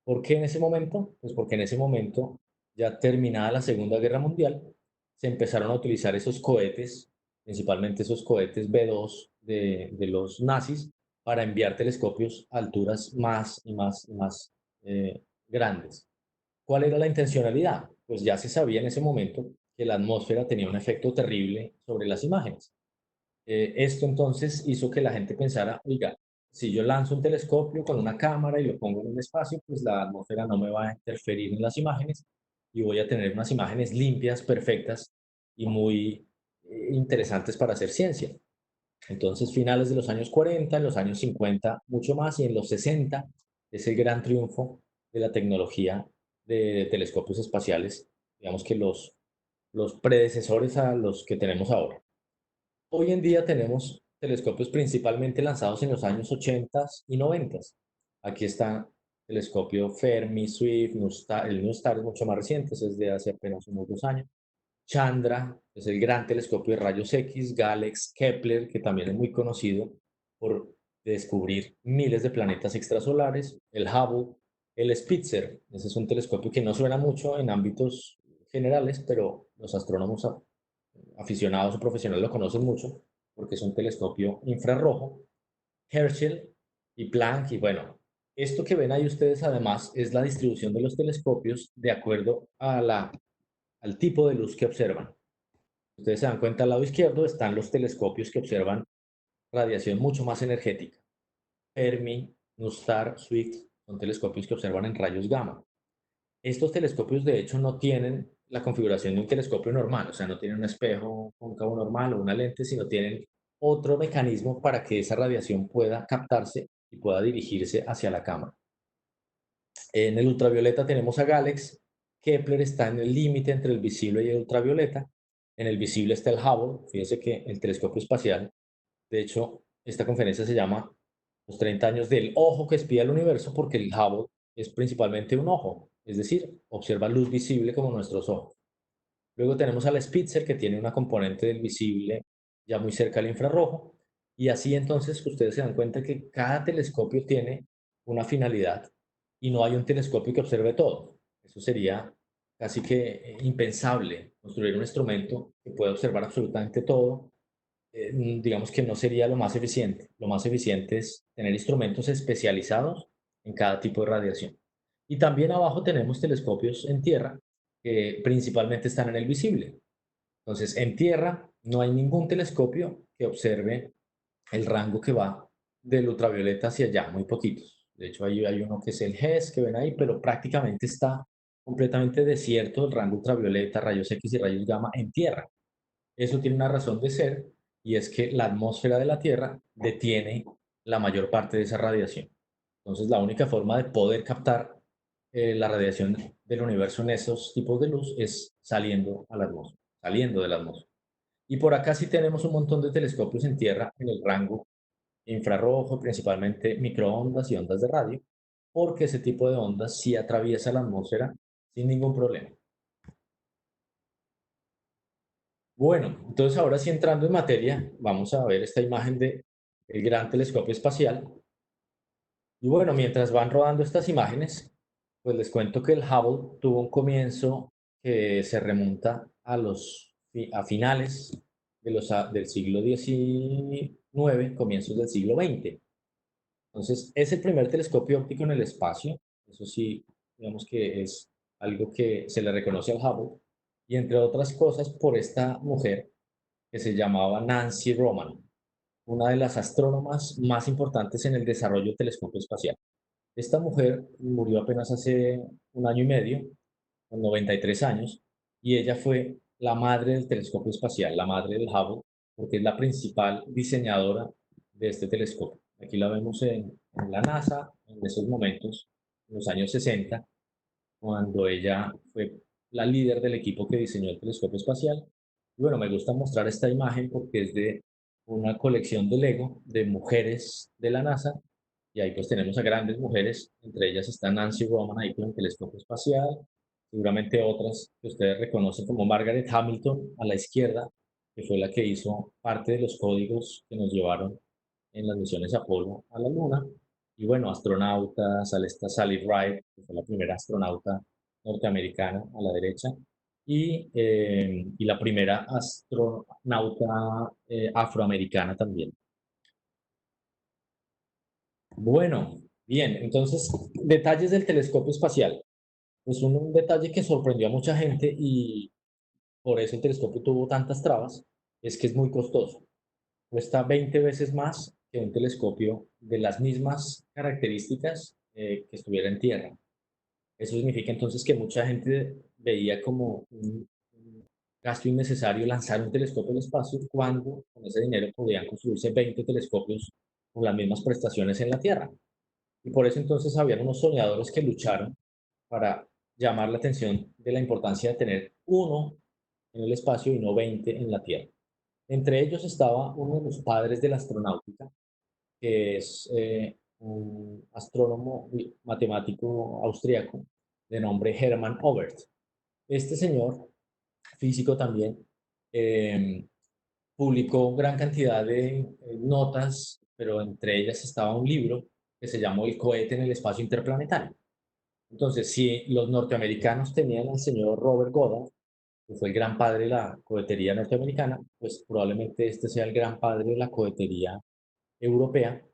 ¿Por qué en ese momento? Pues porque en ese momento, ya terminada la Segunda Guerra Mundial, se empezaron a utilizar esos cohetes, principalmente esos cohetes B-2 de los nazis, para enviar telescopios a alturas más y más y más grandes. ¿Cuál era la intencionalidad? Pues ya se sabía en ese momento que la atmósfera tenía un efecto terrible sobre las imágenes. Esto entonces hizo que la gente pensara, oiga, Si yo lanzo un telescopio con una cámara y lo pongo en un espacio, pues la atmósfera no me va a interferir en las imágenes y voy a tener unas imágenes limpias, perfectas y muy interesantes para hacer ciencia. Entonces, finales de los años 40, en los años 50, mucho más, y en los 60 es el gran triunfo de la tecnología de telescopios espaciales, digamos que los predecesores a los que tenemos ahora. Hoy en día tenemos telescopios principalmente lanzados en los años 80 y 90. Aquí está el telescopio Fermi, Swift, el NuSTAR es mucho más reciente, es de hace apenas unos 2 años. Chandra es el gran telescopio de rayos X, Galex, Kepler, que también es muy conocido por descubrir miles de planetas extrasolares, el Hubble, el Spitzer, ese es un telescopio que no suena mucho en ámbitos generales, pero los astrónomos aficionados o profesionales lo conocen mucho porque es un telescopio infrarrojo, Herschel y Planck, y bueno, esto que ven ahí ustedes además es la distribución de los telescopios de acuerdo al tipo de luz que observan. Ustedes se dan cuenta, al lado izquierdo están los telescopios que observan radiación mucho más energética. Fermi, NuSTAR, Swift son telescopios que observan en rayos gamma. Estos telescopios, de hecho, no tienen la configuración de un telescopio normal, o sea, no tienen un espejo cóncavo normal o una lente, sino tienen otro mecanismo para que esa radiación pueda captarse y pueda dirigirse hacia la cámara. En el ultravioleta tenemos a Galex. Kepler está en el límite entre el visible y el ultravioleta. En el visible está el Hubble. Fíjense que el telescopio espacial, de hecho, esta conferencia se llama Los 30 años del ojo que espía el universo, porque el Hubble es principalmente un ojo, es decir, observa luz visible como nuestros ojos. Luego tenemos al Spitzer, que tiene una componente del visible ya muy cerca al infrarrojo. Y así entonces ustedes se dan cuenta que cada telescopio tiene una finalidad y no hay un telescopio que observe todo. Eso sería casi que impensable, construir un instrumento que pueda observar absolutamente todo. Digamos que no sería lo más eficiente. Lo más eficiente es tener instrumentos especializados en cada tipo de radiación. Y también abajo tenemos telescopios en tierra que principalmente están en el visible. Entonces, en tierra no hay ningún telescopio que observe el rango que va del ultravioleta hacia allá, muy poquitos. De hecho, ahí hay uno que es el GES que ven ahí, pero prácticamente está completamente desierto el rango ultravioleta, rayos X y rayos gamma en tierra. Eso tiene una razón de ser y es que la atmósfera de la Tierra detiene la mayor parte de esa radiación. Entonces, la única forma de poder captar la radiación del universo en esos tipos de luz es saliendo a la atmósfera, saliendo de la atmósfera. Y por acá sí tenemos un montón de telescopios en Tierra en el rango infrarrojo, principalmente microondas y ondas de radio, porque ese tipo de ondas sí atraviesa la atmósfera sin ningún problema. Bueno, entonces ahora sí entrando en materia, vamos a ver esta imagen de el gran telescopio espacial. Y bueno, mientras van rodando estas imágenes, pues les cuento que el Hubble tuvo un comienzo que se remonta a finales del siglo XIX, comienzos del siglo XX. Entonces, es el primer telescopio óptico en el espacio. Eso sí, digamos que es algo que se le reconoce al Hubble. Y entre otras cosas, por esta mujer que se llamaba Nancy Roman, una de las astrónomas más importantes en el desarrollo del telescopio espacial. Esta mujer murió apenas hace un año y medio, con 93 años, y ella fue la madre del telescopio espacial, la madre del Hubble, porque es la principal diseñadora de este telescopio. Aquí la vemos en la NASA en esos momentos, en los años 60, cuando ella fue la líder del equipo que diseñó el telescopio espacial. Y bueno, me gusta mostrar esta imagen porque es de una colección de Lego de mujeres de la NASA, y ahí pues tenemos a grandes mujeres, entre ellas está Nancy Roman ahí con el telescopio espacial, seguramente otras que ustedes reconocen como Margaret Hamilton a la izquierda, que fue la que hizo parte de los códigos que nos llevaron en las misiones Apolo a la Luna. Y bueno, astronautas, esta Sally Ride, que fue la primera astronauta norteamericana a la derecha, y la primera astronauta afroamericana también. Bueno, bien, entonces, detalles del telescopio espacial. Pues un detalle que sorprendió a mucha gente y por eso el telescopio tuvo tantas trabas, es que es muy costoso. Cuesta 20 veces más que un telescopio de las mismas características que estuviera en tierra. Eso significa entonces que mucha gente veía como un gasto innecesario lanzar un telescopio al espacio cuando con ese dinero podían construirse 20 telescopios con las mismas prestaciones en la Tierra. Y por eso entonces habían unos soñadores que lucharon para llamar la atención de la importancia de tener uno en el espacio y no 20 en la Tierra. Entre ellos estaba uno de los padres de la astronáutica, que es un astrónomo y matemático austriaco de nombre Hermann Oberth. Este señor, físico también, eh, publicó gran cantidad de notas, pero entre ellas estaba un libro que se llamó El cohete en el espacio interplanetario. Entonces, si los norteamericanos tenían al señor Robert Goddard, que fue el gran padre de la cohetería norteamericana, pues probablemente este sea el gran padre de la cohetería europea,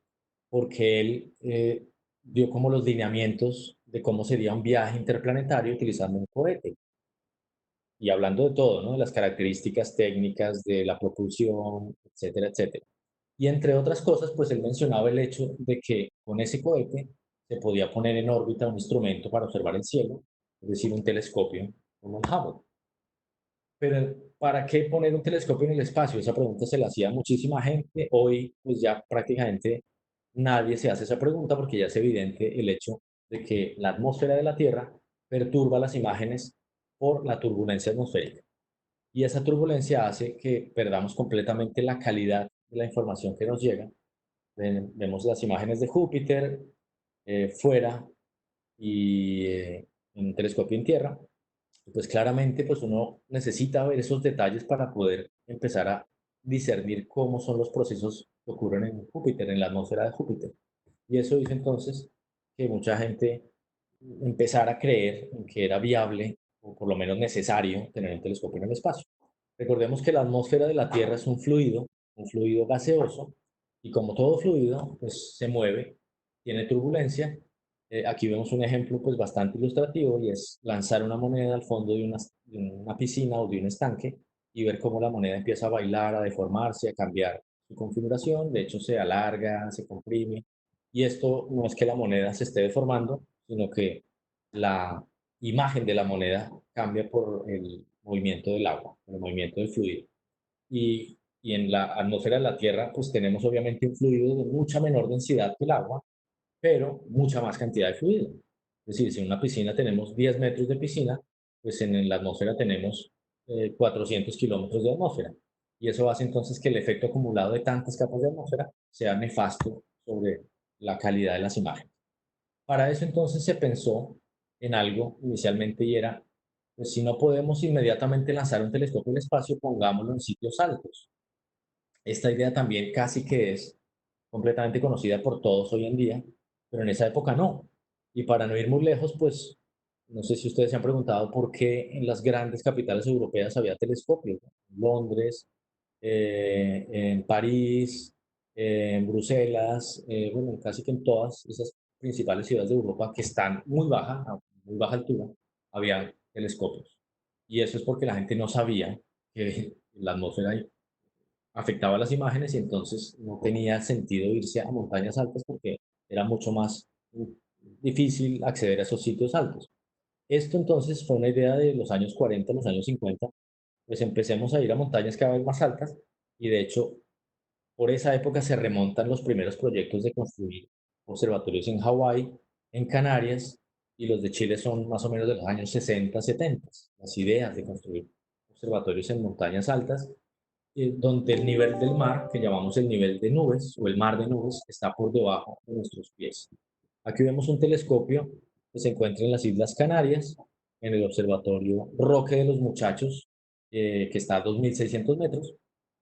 porque él dio como los lineamientos de cómo sería un viaje interplanetario utilizando un cohete. Y hablando de todo, ¿no? De las características técnicas, de la propulsión, etcétera, etcétera. Y entre otras cosas, pues él mencionaba el hecho de que con ese cohete se podía poner en órbita un instrumento para observar el cielo, es decir, un telescopio como el Hubble. Pero ¿para qué poner un telescopio en el espacio? Esa pregunta se la hacía muchísima gente. Hoy, pues ya prácticamente nadie se hace esa pregunta porque ya es evidente el hecho de que la atmósfera de la Tierra perturba las imágenes por la turbulencia atmosférica. Y esa turbulencia hace que perdamos completamente la calidad de la información que nos llega. Vemos las imágenes de Júpiter fuera y en un telescopio en tierra, pues claramente pues uno necesita ver esos detalles para poder empezar a discernir cómo son los procesos que ocurren en Júpiter, en la atmósfera de Júpiter. Y eso hizo entonces que mucha gente empezara a creer en que era viable o por lo menos necesario tener un telescopio en el espacio. Recordemos que la atmósfera de la Tierra es un fluido gaseoso, y como todo fluido, pues se mueve, tiene turbulencia. Aquí vemos un ejemplo pues bastante ilustrativo y es lanzar una moneda al fondo de una piscina o de un estanque y ver cómo la moneda empieza a bailar, a deformarse, a cambiar su configuración. De hecho, se alarga, se comprime. Y esto no es que la moneda se esté deformando, sino que la imagen de la moneda cambia por el movimiento del agua, el movimiento del fluido. Y en la atmósfera de la Tierra, pues tenemos obviamente un fluido de mucha menor densidad que el agua, pero mucha más cantidad de fluido. Es decir, si en una piscina tenemos 10 metros de piscina, pues en la atmósfera tenemos 400 kilómetros de atmósfera. Y eso hace entonces que el efecto acumulado de tantas capas de atmósfera sea nefasto sobre la calidad de las imágenes. Para eso entonces se pensó en algo inicialmente y era, pues si no podemos inmediatamente lanzar un telescopio al espacio, pongámoslo en sitios altos. Esta idea también casi que es completamente conocida por todos hoy en día, pero en esa época no. Y para no ir muy lejos, pues no sé si ustedes se han preguntado por qué en las grandes capitales europeas había telescopios, ¿no? En Londres, en París, en Bruselas, bueno, casi que en todas esas principales ciudades de Europa que están a muy baja altura, había telescopios. Y eso es porque la gente no sabía que la atmósfera afectaba las imágenes y entonces no tenía sentido irse a montañas altas porque era mucho más difícil acceder a esos sitios altos. Esto entonces fue una idea de los años 40, los años 50, pues empecemos a ir a montañas cada vez más altas y de hecho por esa época se remontan los primeros proyectos de construir observatorios en Hawái, en Canarias, y los de Chile son más o menos de los años 60, 70, las ideas de construir observatorios en montañas altas donde el nivel del mar, que llamamos el nivel de nubes o el mar de nubes, está por debajo de nuestros pies. Aquí vemos un telescopio que se encuentra en las Islas Canarias, en el Observatorio Roque de los Muchachos, que está a 2.600 metros,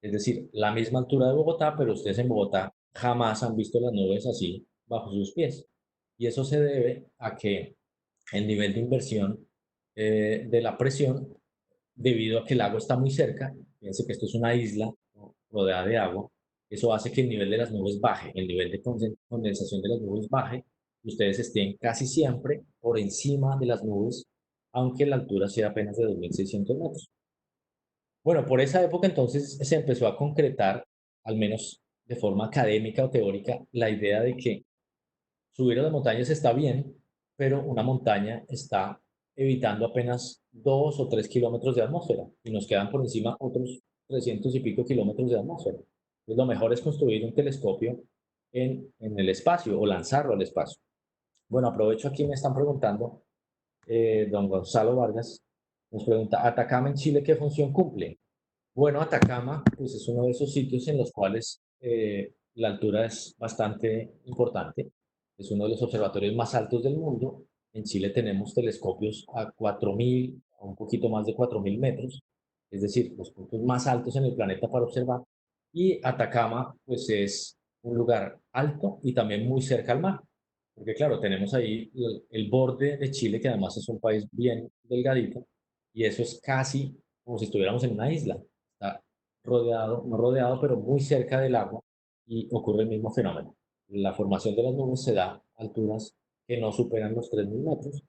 es decir, la misma altura de Bogotá, pero ustedes en Bogotá jamás han visto las nubes así bajo sus pies. Y eso se debe a que el nivel de inversión de la presión debido a que el agua está muy cerca, fíjense que esto es una isla, ¿no?, rodeada de agua, eso hace que el nivel de las nubes baje, el nivel de condensación de las nubes baje, y ustedes estén casi siempre por encima de las nubes, aunque la altura sea apenas de 2.600 metros. Bueno, por esa época entonces se empezó a concretar, al menos de forma académica o teórica la idea de que subir a las montañas está bien, pero una montaña está evitando apenas 2 o 3 kilómetros de atmósfera y nos quedan por encima otros 300 y pico kilómetros de atmósfera. Entonces, lo mejor es construir un telescopio en el espacio o lanzarlo al espacio. Bueno, aprovecho aquí, me están preguntando, don Gonzalo Vargas, nos pregunta, ¿Atacama en Chile qué función cumple? Bueno, Atacama pues, es uno de esos sitios en los cuales la altura es bastante importante. Es uno de los observatorios más altos del mundo. En Chile tenemos telescopios a 4.000, a un poquito más de 4.000 metros, es decir, los puntos más altos en el planeta para observar. Y Atacama pues es un lugar alto y también muy cerca al mar. Porque claro, tenemos ahí el borde de Chile, que además es un país bien delgadito, y eso es casi como si estuviéramos en una isla. Está rodeado, no rodeado, pero muy cerca del agua y ocurre el mismo fenómeno. La formación de las nubes se da a alturas que no superan los 3.000 metros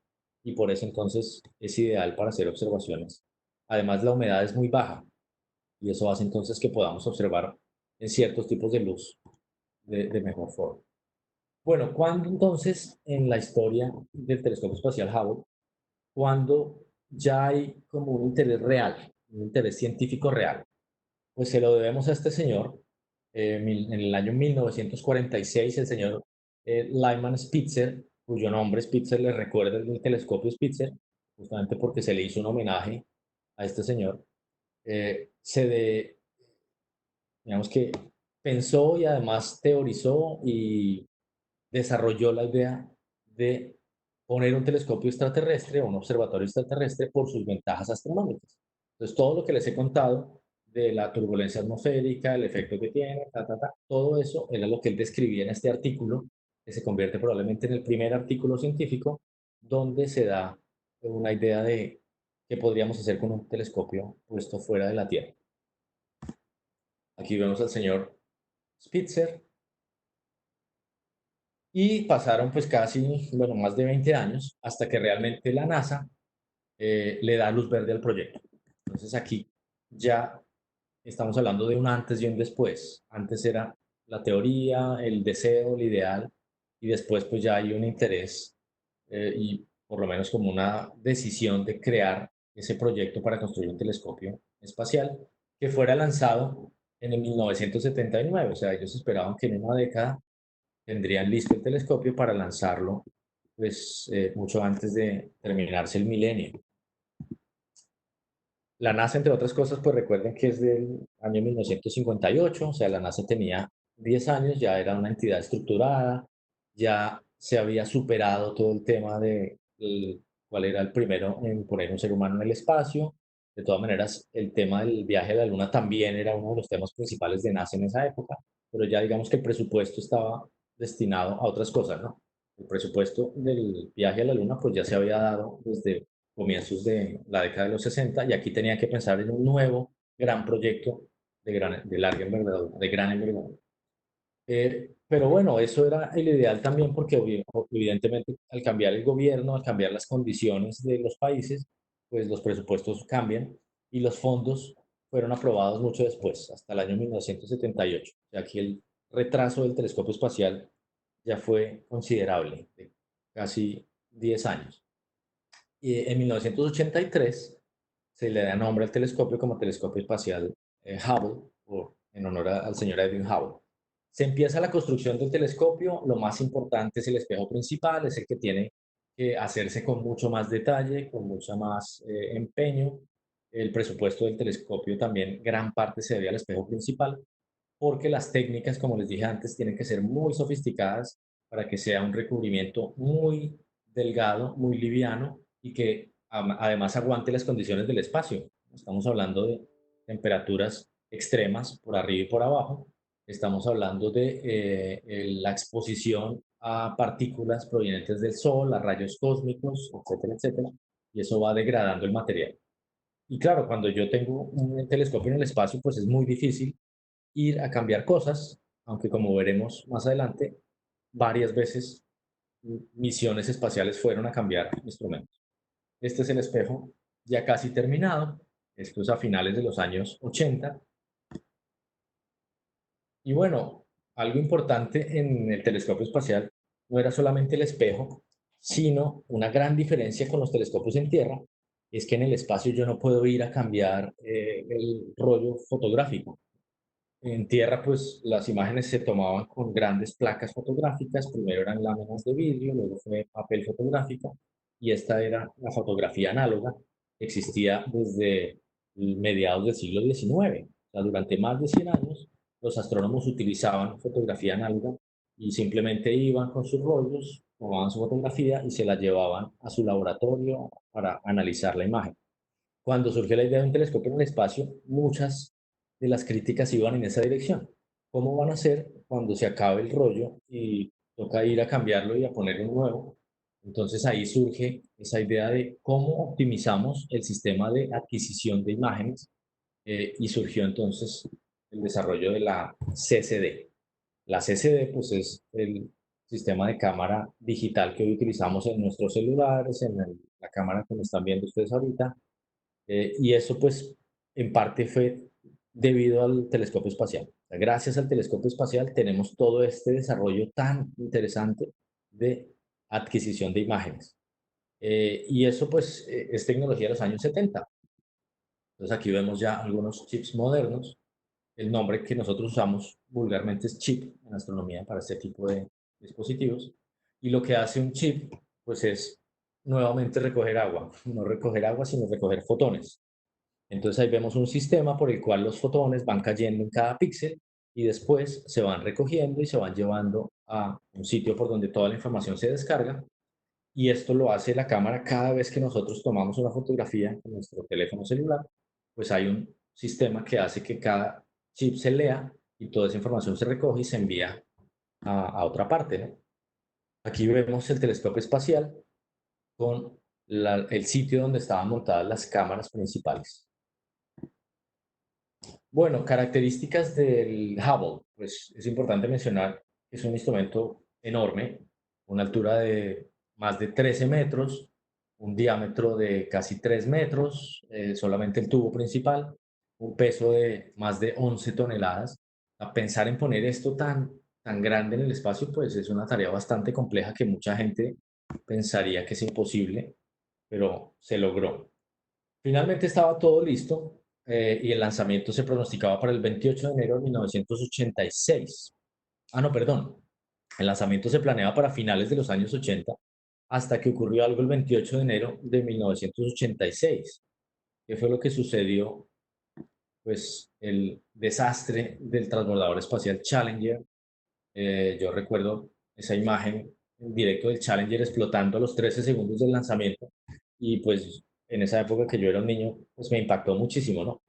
y por eso entonces es ideal para hacer observaciones. Además, la humedad es muy baja y eso hace entonces que podamos observar en ciertos tipos de luz de mejor forma. Bueno, ¿cuándo entonces en la historia del telescopio espacial Hubble, cuando ya hay como un interés real, un interés científico real? Pues se lo debemos a este señor. En el año 1946, el señor Lyman Spitzer, cuyo nombre Spitzer le recuerda el telescopio Spitzer, justamente porque se le hizo un homenaje a este señor, digamos que pensó y además teorizó y desarrolló la idea de poner un telescopio extraterrestre o un observatorio extraterrestre por sus ventajas astronómicas. Entonces, todo lo que les he contado de la turbulencia atmosférica, el efecto que tiene, todo eso era lo que él describía en este artículo, que se convierte probablemente en el primer artículo científico donde se da una idea de qué podríamos hacer con un telescopio puesto fuera de la Tierra. Aquí vemos al señor Spitzer. Y pasaron pues casi, bueno, más de 20 años hasta que realmente la NASA le da luz verde al proyecto. Entonces aquí ya estamos hablando de un antes y un después. Antes era la teoría, el deseo, el ideal, y después pues ya hay un interés y por lo menos como una decisión de crear ese proyecto para construir un telescopio espacial que fuera lanzado en el 1979. O sea, ellos esperaban que en una década tendrían listo el telescopio para lanzarlo pues mucho antes de terminarse el milenio. La NASA, entre otras cosas, pues recuerden que es del año 1958, o sea, la NASA tenía 10 años, ya era una entidad estructurada, ya se había superado todo el tema de cuál era el primero en poner un ser humano en el espacio. De todas maneras, el tema del viaje a la Luna también era uno de los temas principales de NASA en esa época, pero ya digamos que el presupuesto estaba destinado a otras cosas, ¿no? El presupuesto del viaje a la Luna pues ya se había dado desde comienzos de la década de los 60 y aquí tenía que pensar en un nuevo gran proyecto de larga envergadura, de gran envergadura. Pero bueno, eso era el ideal también porque evidentemente al cambiar el gobierno, al cambiar las condiciones de los países, pues los presupuestos cambian y los fondos fueron aprobados mucho después, hasta el año 1978. Y aquí el retraso del telescopio espacial ya fue considerable, de casi 10 años. Y en 1983 se le da nombre al telescopio como Telescopio Espacial Hubble, en honor al señor Edwin Hubble. Se empieza la construcción del telescopio, lo más importante es el espejo principal, es el que tiene que hacerse con mucho más detalle, con mucho más empeño. El presupuesto del telescopio también, gran parte se debe al espejo principal, porque las técnicas, como les dije antes, tienen que ser muy sofisticadas para que sea un recubrimiento muy delgado, muy liviano y que además aguante las condiciones del espacio. Estamos hablando de temperaturas extremas por arriba y por abajo. Estamos hablando de la exposición a partículas provenientes del Sol, a rayos cósmicos, etcétera, etcétera. Y eso va degradando el material. Y claro, cuando yo tengo un telescopio en el espacio, pues es muy difícil ir a cambiar cosas, aunque como veremos más adelante, varias veces misiones espaciales fueron a cambiar instrumentos. Este es el espejo ya casi terminado, esto es a finales de los años 80. Y bueno, algo importante en el telescopio espacial no era solamente el espejo, sino una gran diferencia con los telescopios en tierra, es que en el espacio yo no puedo ir a cambiar el rollo fotográfico. En tierra, pues las imágenes se tomaban con grandes placas fotográficas, primero eran láminas de vidrio, luego fue papel fotográfico, y esta era la fotografía análoga, existía desde mediados del siglo XIX. O sea, durante más de 100 años, los astrónomos utilizaban fotografía análoga y simplemente iban con sus rollos, tomaban su fotografía y se la llevaban a su laboratorio para analizar la imagen. Cuando surgió la idea de un telescopio en el espacio, muchas de las críticas iban en esa dirección. ¿Cómo van a hacer cuando se acabe el rollo y toca ir a cambiarlo y a poner un nuevo? Entonces ahí surge esa idea de cómo optimizamos el sistema de adquisición de imágenes, y surgió entonces el desarrollo de la CCD. La CCD pues es el sistema de cámara digital que hoy utilizamos en nuestros celulares, en la cámara que me están viendo ustedes ahorita, y eso, pues, en parte fue debido al telescopio espacial. O sea, gracias al telescopio espacial tenemos todo este desarrollo tan interesante de adquisición de imágenes. Y eso, pues, es tecnología de los años 70. Entonces, aquí vemos ya algunos chips modernos. El nombre que nosotros usamos vulgarmente es chip en astronomía para este tipo de dispositivos. Y lo que hace un chip, pues, es nuevamente recoger agua. No recoger agua, sino recoger fotones. Entonces ahí vemos un sistema por el cual los fotones van cayendo en cada píxel y después se van recogiendo y se van llevando a un sitio por donde toda la información se descarga. Y esto lo hace la cámara cada vez que nosotros tomamos una fotografía con nuestro teléfono celular, pues hay un sistema que hace que cada chip se lea y toda esa información se recoge y se envía a otra parte, ¿no? Aquí vemos el telescopio espacial con el sitio donde estaban montadas las cámaras principales. Bueno, características del Hubble. Pues es importante mencionar que es un instrumento enorme, una altura de más de 13 metros, un diámetro de casi 3 metros, solamente el tubo principal, un peso de más de 11 toneladas. A pensar en poner esto tan grande en el espacio, pues es una tarea bastante compleja que mucha gente pensaría que es imposible, pero se logró. Finalmente estaba todo listo, y el lanzamiento se pronosticaba para el 28 de enero de 1986. Ah, no, perdón. El lanzamiento se planeaba para finales de los años 80, hasta que ocurrió algo el 28 de enero de 1986. ¿Qué fue lo que sucedió? Pues el desastre del transbordador espacial Challenger. Yo recuerdo esa imagen en directo del Challenger explotando a los 13 segundos del lanzamiento, y pues en esa época que yo era un niño, pues me impactó muchísimo, ¿no?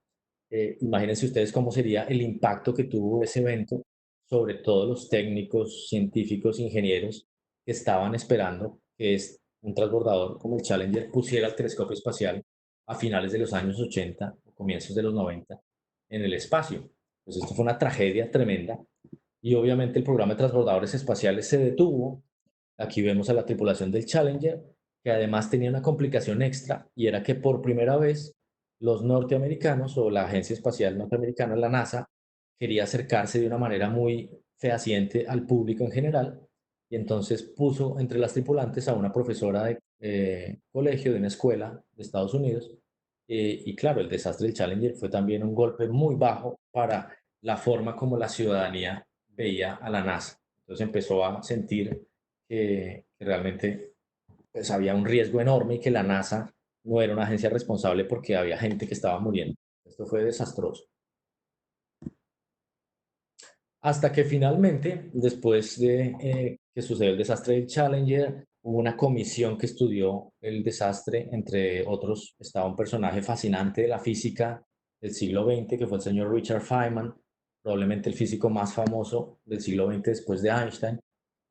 Imagínense ustedes cómo sería el impacto que tuvo ese evento sobre todos los técnicos, científicos, ingenieros que estaban esperando que un transbordador como el Challenger pusiera el telescopio espacial a finales de los años 80 o comienzos de los 90 en el espacio. Pues esto fue una tragedia tremenda, y obviamente el programa de transbordadores espaciales se detuvo. Aquí vemos a la tripulación del Challenger, que además tenía una complicación extra, y era que por primera vez los norteamericanos o la Agencia Espacial Norteamericana, la NASA, quería acercarse de una manera muy fehaciente al público en general, y entonces puso entre las tripulantes a una profesora de colegio de una escuela de Estados Unidos. Y claro, el desastre del Challenger fue también un golpe muy bajo para la forma como la ciudadanía veía a la NASA. Entonces empezó a sentir que realmente, pues, había un riesgo enorme y que la NASA no era una agencia responsable porque había gente que estaba muriendo. Esto fue desastroso. Hasta que finalmente, después de que sucedió el desastre del Challenger, hubo una comisión que estudió el desastre. Entre otros, estaba un personaje fascinante de la física del siglo XX, que fue el señor Richard Feynman, probablemente el físico más famoso del siglo XX después de Einstein.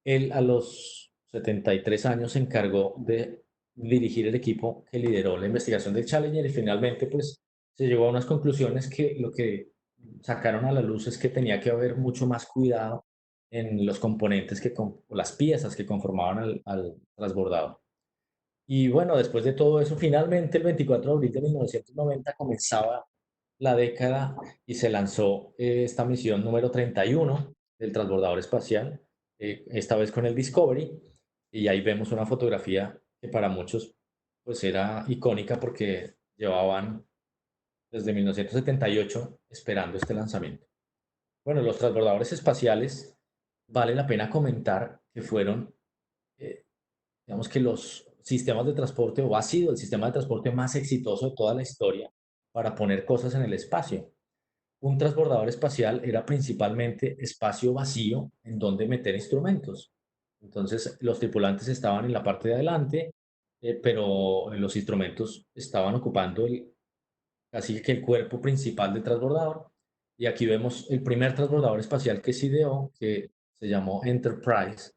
Él a los 73 años se encargó de dirigir el equipo que lideró la investigación del Challenger, y finalmente pues se llegó a unas conclusiones que lo que sacaron a la luz es que tenía que haber mucho más cuidado en los componentes o las piezas que conformaban al transbordador. Y bueno, después de todo eso, finalmente el 24 de abril de 1990 comenzaba la década y se lanzó esta misión número 31, del transbordador espacial, esta vez con el Discovery, y ahí vemos una fotografía que para muchos pues era icónica porque llevaban desde 1978 esperando este lanzamiento. Bueno, los transbordadores espaciales, vale la pena comentar que fueron, eh, digamos que los sistemas de transporte, o ha sido el sistema de transporte más exitoso de toda la historia para poner cosas en el espacio. Un transbordador espacial era principalmente espacio vacío en donde meter instrumentos. Entonces, los tripulantes estaban en la parte de adelante, pero los instrumentos estaban ocupando casi que el cuerpo principal del transbordador. Y aquí vemos el primer transbordador espacial que se ideó, que se llamó Enterprise,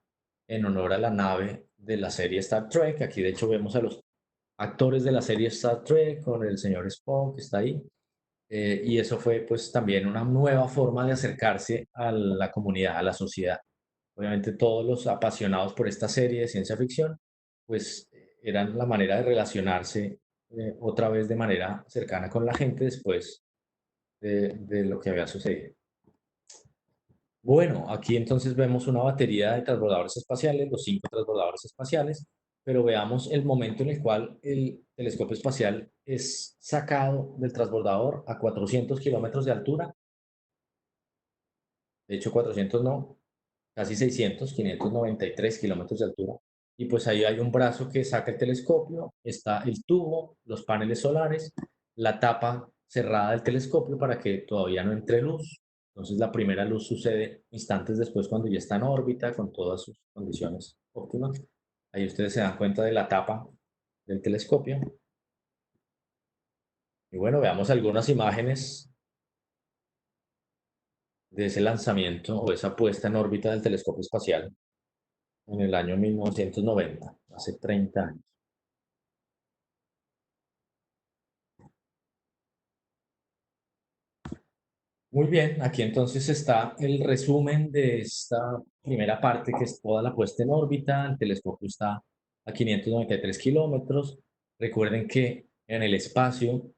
en honor a la nave de la serie Star Trek. Aquí de hecho vemos a los actores de la serie Star Trek con el señor Spock que está ahí. Y eso fue pues también una nueva forma de acercarse a la comunidad, a la sociedad. Obviamente todos los apasionados por esta serie de ciencia ficción, pues eran la manera de relacionarse otra vez de manera cercana con la gente después de lo que había sucedido. Bueno, aquí entonces vemos una batería de transbordadores espaciales, los 5 transbordadores espaciales, pero veamos el momento en el cual el telescopio espacial es sacado del transbordador a 400 kilómetros de altura. De hecho, 400 no, casi 600, 593 kilómetros de altura. Y pues ahí hay un brazo que saca el telescopio, está el tubo, los paneles solares, la tapa cerrada del telescopio para que todavía no entre luz. Entonces la primera luz sucede instantes después cuando ya está en órbita con todas sus condiciones óptimas. Ahí ustedes se dan cuenta de la tapa del telescopio. Y bueno, veamos algunas imágenes de ese lanzamiento o esa puesta en órbita del telescopio espacial en el año 1990, hace 30 años. Muy bien, aquí entonces está el resumen de esta primera parte que es toda la puesta en órbita. El telescopio está a 593 kilómetros. Recuerden que en el espacio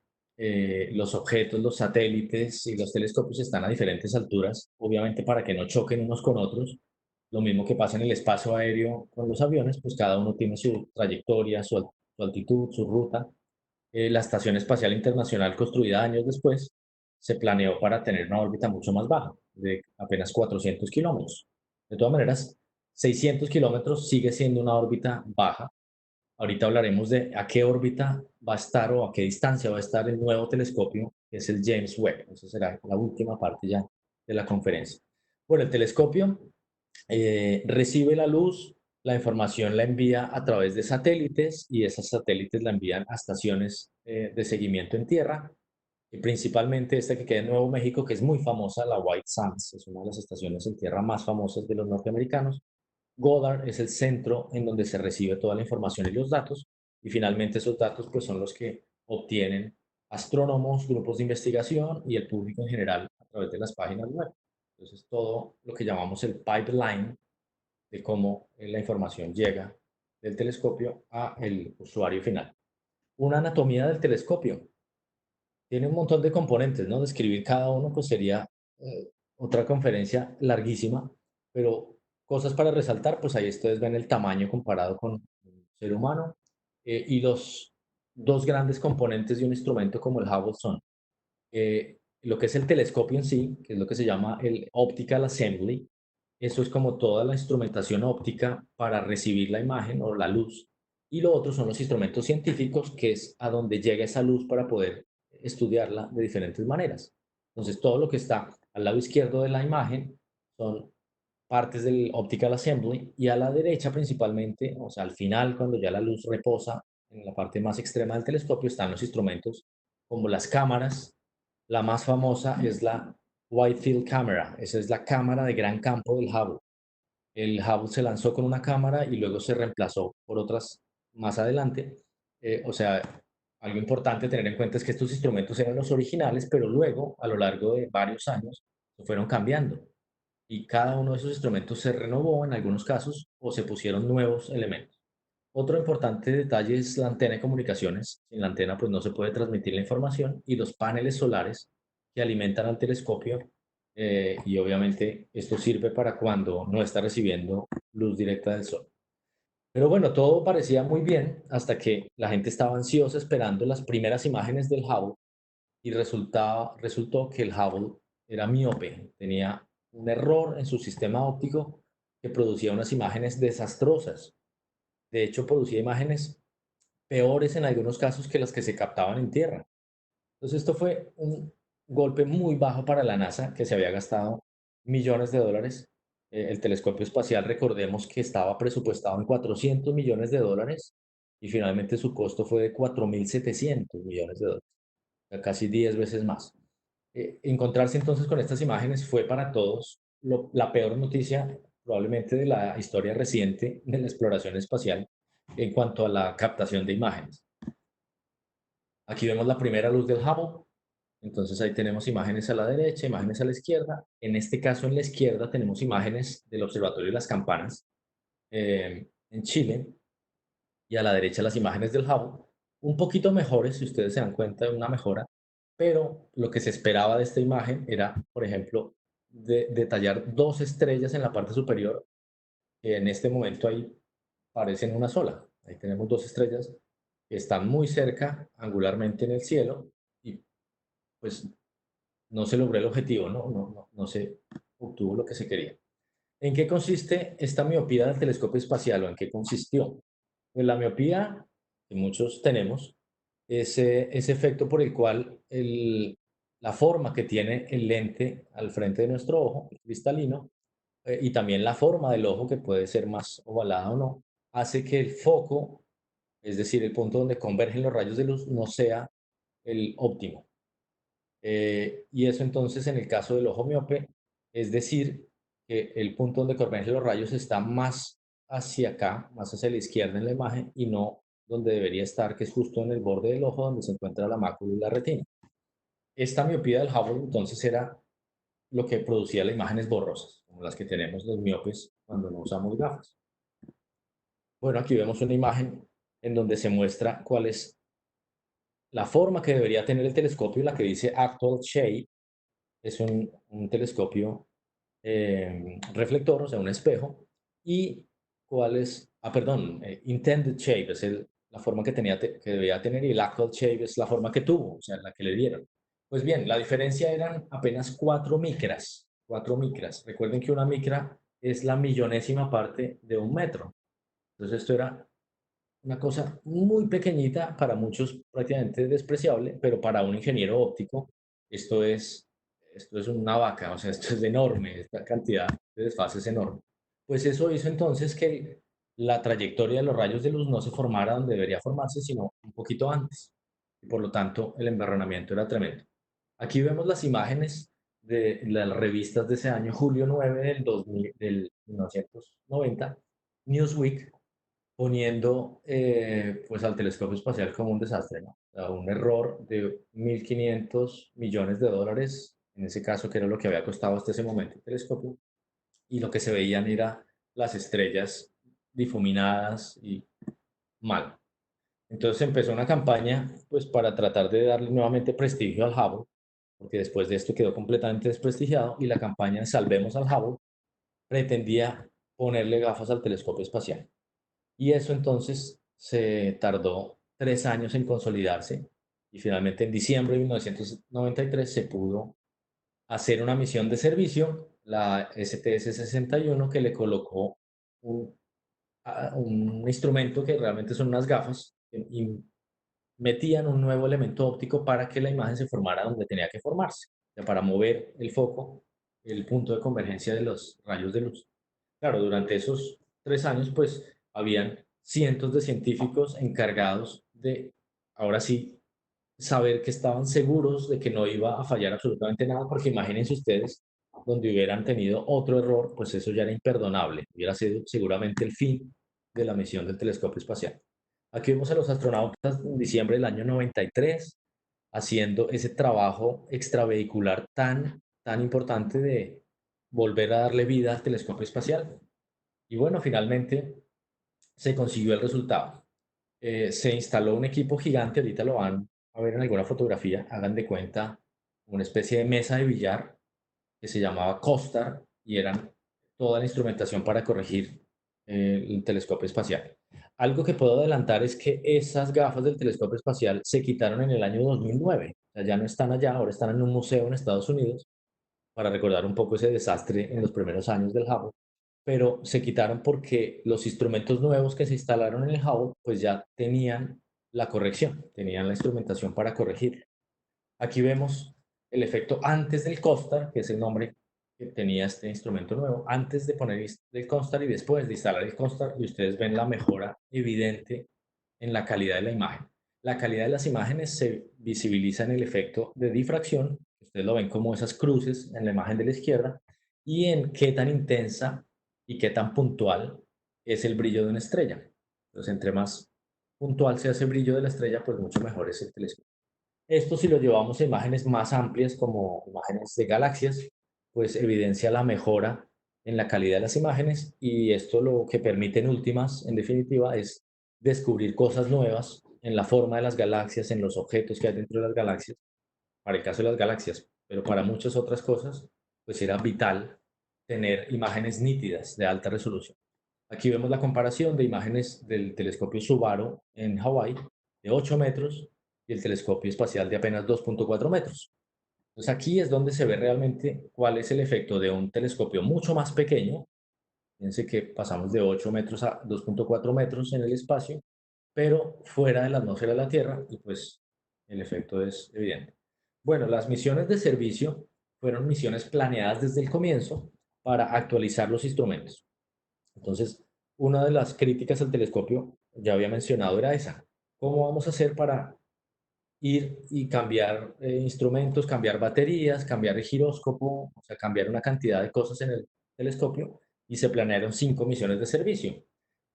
los objetos, los satélites y los telescopios están a diferentes alturas, obviamente para que no choquen unos con otros. Lo mismo que pasa en el espacio aéreo con los aviones, pues cada uno tiene su trayectoria, su altitud, su ruta. La Estación Espacial Internacional, construida años después, se planeó para tener una órbita mucho más baja, de apenas 400 kilómetros. De todas maneras, 600 kilómetros sigue siendo una órbita baja. Ahorita hablaremos de a qué órbita va a estar o a qué distancia va a estar el nuevo telescopio, que es el James Webb. Esa será la última parte ya de la conferencia. Bueno, el telescopio recibe la luz, la información la envía a través de satélites y esos satélites la envían a estaciones de seguimiento en tierra, y principalmente esta que queda en Nuevo México, que es muy famosa, la White Sands, es una de las estaciones en tierra más famosas de los norteamericanos. Goddard es el centro en donde se recibe toda la información y los datos, y finalmente esos datos pues son los que obtienen astrónomos, grupos de investigación y el público en general a través de las páginas web. Entonces todo lo que llamamos el pipeline de cómo la información llega del telescopio a el usuario final. Una anatomía del telescopio. Tiene un montón de componentes, ¿no? Describir cada uno pues sería otra conferencia larguísima, pero cosas para resaltar, pues ahí ustedes ven el tamaño comparado con un ser humano y los dos grandes componentes de un instrumento como el Hubble son lo que es el telescopio en sí, que es lo que se llama el Optical Assembly. Eso es como toda la instrumentación óptica para recibir la imagen o la luz. Y lo otro son los instrumentos científicos, que es a donde llega esa luz para poder estudiarla de diferentes maneras. Entonces, todo lo que está al lado izquierdo de la imagen son partes del Optical Assembly y a la derecha principalmente, o sea, al final, cuando ya la luz reposa en la parte más extrema del telescopio, están los instrumentos como las cámaras. La más famosa es la Wide Field Camera, esa es la cámara de gran campo del Hubble. El Hubble se lanzó con una cámara y luego se reemplazó por otras más adelante. O sea, algo importante tener en cuenta es que estos instrumentos eran los originales, pero luego, a lo largo de varios años, se fueron cambiando y cada uno de esos instrumentos se renovó en algunos casos o se pusieron nuevos elementos. Otro importante detalle es la antena de comunicaciones. Sin la antena, pues no se puede transmitir la información y los paneles solares que alimentan al telescopio y obviamente esto sirve para cuando no está recibiendo luz directa del sol. Pero bueno, todo parecía muy bien hasta que la gente estaba ansiosa esperando las primeras imágenes del Hubble y resultó que el Hubble era miope, tenía un error en su sistema óptico que producía unas imágenes desastrosas. De hecho, producía imágenes peores en algunos casos que las que se captaban en tierra. Entonces, esto fue un golpe muy bajo para la NASA, que se había gastado millones de dólares. El telescopio espacial, recordemos que estaba presupuestado en 400 millones de dólares y finalmente su costo fue de 4.700 millones de dólares, o sea, casi 10 veces más. Encontrarse entonces con estas imágenes fue para todos la peor noticia probablemente de la historia reciente de la exploración espacial en cuanto a la captación de imágenes. Aquí vemos la primera luz del Hubble. Entonces ahí tenemos imágenes a la derecha, imágenes a la izquierda. En este caso, en la izquierda tenemos imágenes del Observatorio de las Campanas en Chile y a la derecha las imágenes del Hubble. Un poquito mejores, si ustedes se dan cuenta de una mejora, pero lo que se esperaba de esta imagen era, por ejemplo, detallar dos estrellas en la parte superior, que en este momento ahí parecen una sola. Ahí tenemos dos estrellas que están muy cerca angularmente en el cielo y pues no se logró el objetivo, no se obtuvo lo que se quería. ¿En qué consiste esta miopía del telescopio espacial o en qué consistió? Pues la miopía que muchos tenemos es ese efecto por el cual la forma que tiene el lente al frente de nuestro ojo, el cristalino, y también la forma del ojo, que puede ser más ovalada o no, hace que el foco, es decir, el punto donde convergen los rayos de luz, no sea el óptimo. Y eso entonces en el caso del ojo miope, es decir, que el punto donde convergen los rayos está más hacia acá, más hacia la izquierda en la imagen y no donde debería estar, que es justo en el borde del ojo donde se encuentra la mácula y la retina. Esta miopía del Hubble entonces era lo que producía las imágenes borrosas, como las que tenemos los miopes cuando no usamos gafas. Bueno, aquí vemos una imagen en donde se muestra cuál es la forma que debería tener el telescopio, la que dice actual shape, es un telescopio reflector, o sea, un espejo, y cuál es, perdón, intended shape es la forma que, que debía tener y el actual shape es la forma que tuvo, o sea, la que le dieron. Pues bien, la diferencia eran apenas 4 micras, 4 micras. Recuerden que una micra es la millonésima parte de un metro. Entonces esto era una cosa muy pequeñita, para muchos prácticamente despreciable, pero para un ingeniero óptico esto es, esto es una vaca, o sea, esto es enorme, esta cantidad de desfase es enorme. Pues eso hizo entonces que la trayectoria de los rayos de luz no se formara donde debería formarse, sino un poquito antes. Y por lo tanto, el embarranamiento era tremendo. Aquí vemos las imágenes de las revistas de ese año, julio 9 del 1990, Newsweek, poniendo pues al telescopio espacial como un desastre, ¿no? O sea, un error de 1.500 millones de dólares, en ese caso que era lo que había costado hasta ese momento el telescopio, y lo que se veían era las estrellas difuminadas y mal. Entonces empezó una campaña pues para tratar de darle nuevamente prestigio al Hubble, porque después de esto quedó completamente desprestigiado, y la campaña Salvemos al Hubble pretendía ponerle gafas al telescopio espacial. Y eso entonces se tardó 3 años en consolidarse y finalmente en diciembre de 1993 se pudo hacer una misión de servicio, la STS-61, que le colocó un, un instrumento que realmente son unas gafas y metían un nuevo elemento óptico para que la imagen se formara donde tenía que formarse, o sea, para mover el foco, el punto de convergencia de los rayos de luz. Claro, durante esos 3 años, pues, habían cientos de científicos encargados de, ahora sí, saber que estaban seguros de que no iba a fallar absolutamente nada, porque imagínense ustedes, donde hubieran tenido otro error, pues eso ya era imperdonable, hubiera sido seguramente el fin de la misión del telescopio espacial. Aquí vemos a los astronautas en diciembre del año 93 haciendo ese trabajo extravehicular tan importante de volver a darle vida al telescopio espacial. Y bueno, finalmente se consiguió el resultado. Se instaló un equipo gigante, ahorita lo van a ver en alguna fotografía, hagan de cuenta una especie de mesa de billar que se llamaba COSTAR y eran toda la instrumentación para corregir el telescopio espacial. Algo que puedo adelantar es que esas gafas del telescopio espacial se quitaron en el año 2009. O sea, ya no están allá, ahora están en un museo en Estados Unidos para recordar un poco ese desastre en los primeros años del Hubble, pero se quitaron porque los instrumentos nuevos que se instalaron en el Hubble pues ya tenían la corrección, tenían la instrumentación para corregir. Aquí vemos el efecto antes del COSTAR, que es el nombre que tenía este instrumento nuevo, antes de poner el COSTAR y después de instalar el COSTAR, y ustedes ven la mejora evidente en la calidad de la imagen. La calidad de las imágenes se visibiliza en el efecto de difracción, ustedes lo ven como esas cruces en la imagen de la izquierda, y en qué tan intensa y qué tan puntual es el brillo de una estrella. Entonces, entre más puntual sea ese brillo de la estrella, pues mucho mejor es el telescopio. Esto si lo llevamos a imágenes más amplias como imágenes de galaxias, pues evidencia la mejora en la calidad de las imágenes y esto lo que permite en últimas, en definitiva, es descubrir cosas nuevas en la forma de las galaxias, en los objetos que hay dentro de las galaxias, para el caso de las galaxias, pero para muchas otras cosas, pues era vital tener imágenes nítidas de alta resolución. Aquí vemos la comparación de imágenes del telescopio Subaru en Hawái de 8 metros y el telescopio espacial de apenas 2.4 metros. Entonces aquí es donde se ve realmente cuál es el efecto de un telescopio mucho más pequeño. Fíjense que pasamos de 8 metros a 2.4 metros en el espacio, pero fuera de la atmósfera de la Tierra y pues el efecto es evidente. Bueno, las misiones de servicio fueron misiones planeadas desde el comienzo para actualizar los instrumentos. Entonces, una de las críticas al telescopio, ya había mencionado, era esa. ¿Cómo vamos a hacer para ir y cambiar instrumentos, cambiar baterías, cambiar el giróscopo, o sea, cambiar una cantidad de cosas en el telescopio? Y se planearon 5 misiones de servicio.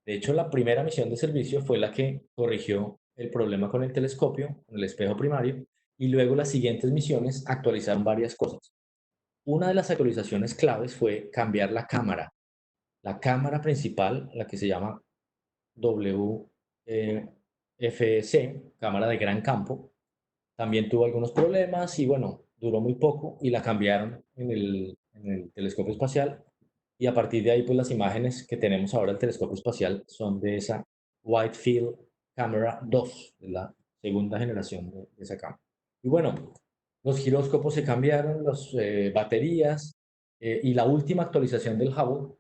De hecho, la primera misión de servicio fue la que corrigió el problema con el telescopio, con el espejo primario, y luego las siguientes misiones actualizaron varias cosas. Una de las actualizaciones claves fue cambiar la cámara. La cámara principal, la que se llama WFC, cámara de gran campo, también tuvo algunos problemas y bueno, duró muy poco y la cambiaron en el telescopio espacial. Y a partir de ahí, pues las imágenes que tenemos ahora del telescopio espacial son de esa Wide Field Camera 2, de la segunda generación de esa cámara. Y bueno, los giróscopos se cambiaron, las baterías, y la última actualización del Hubble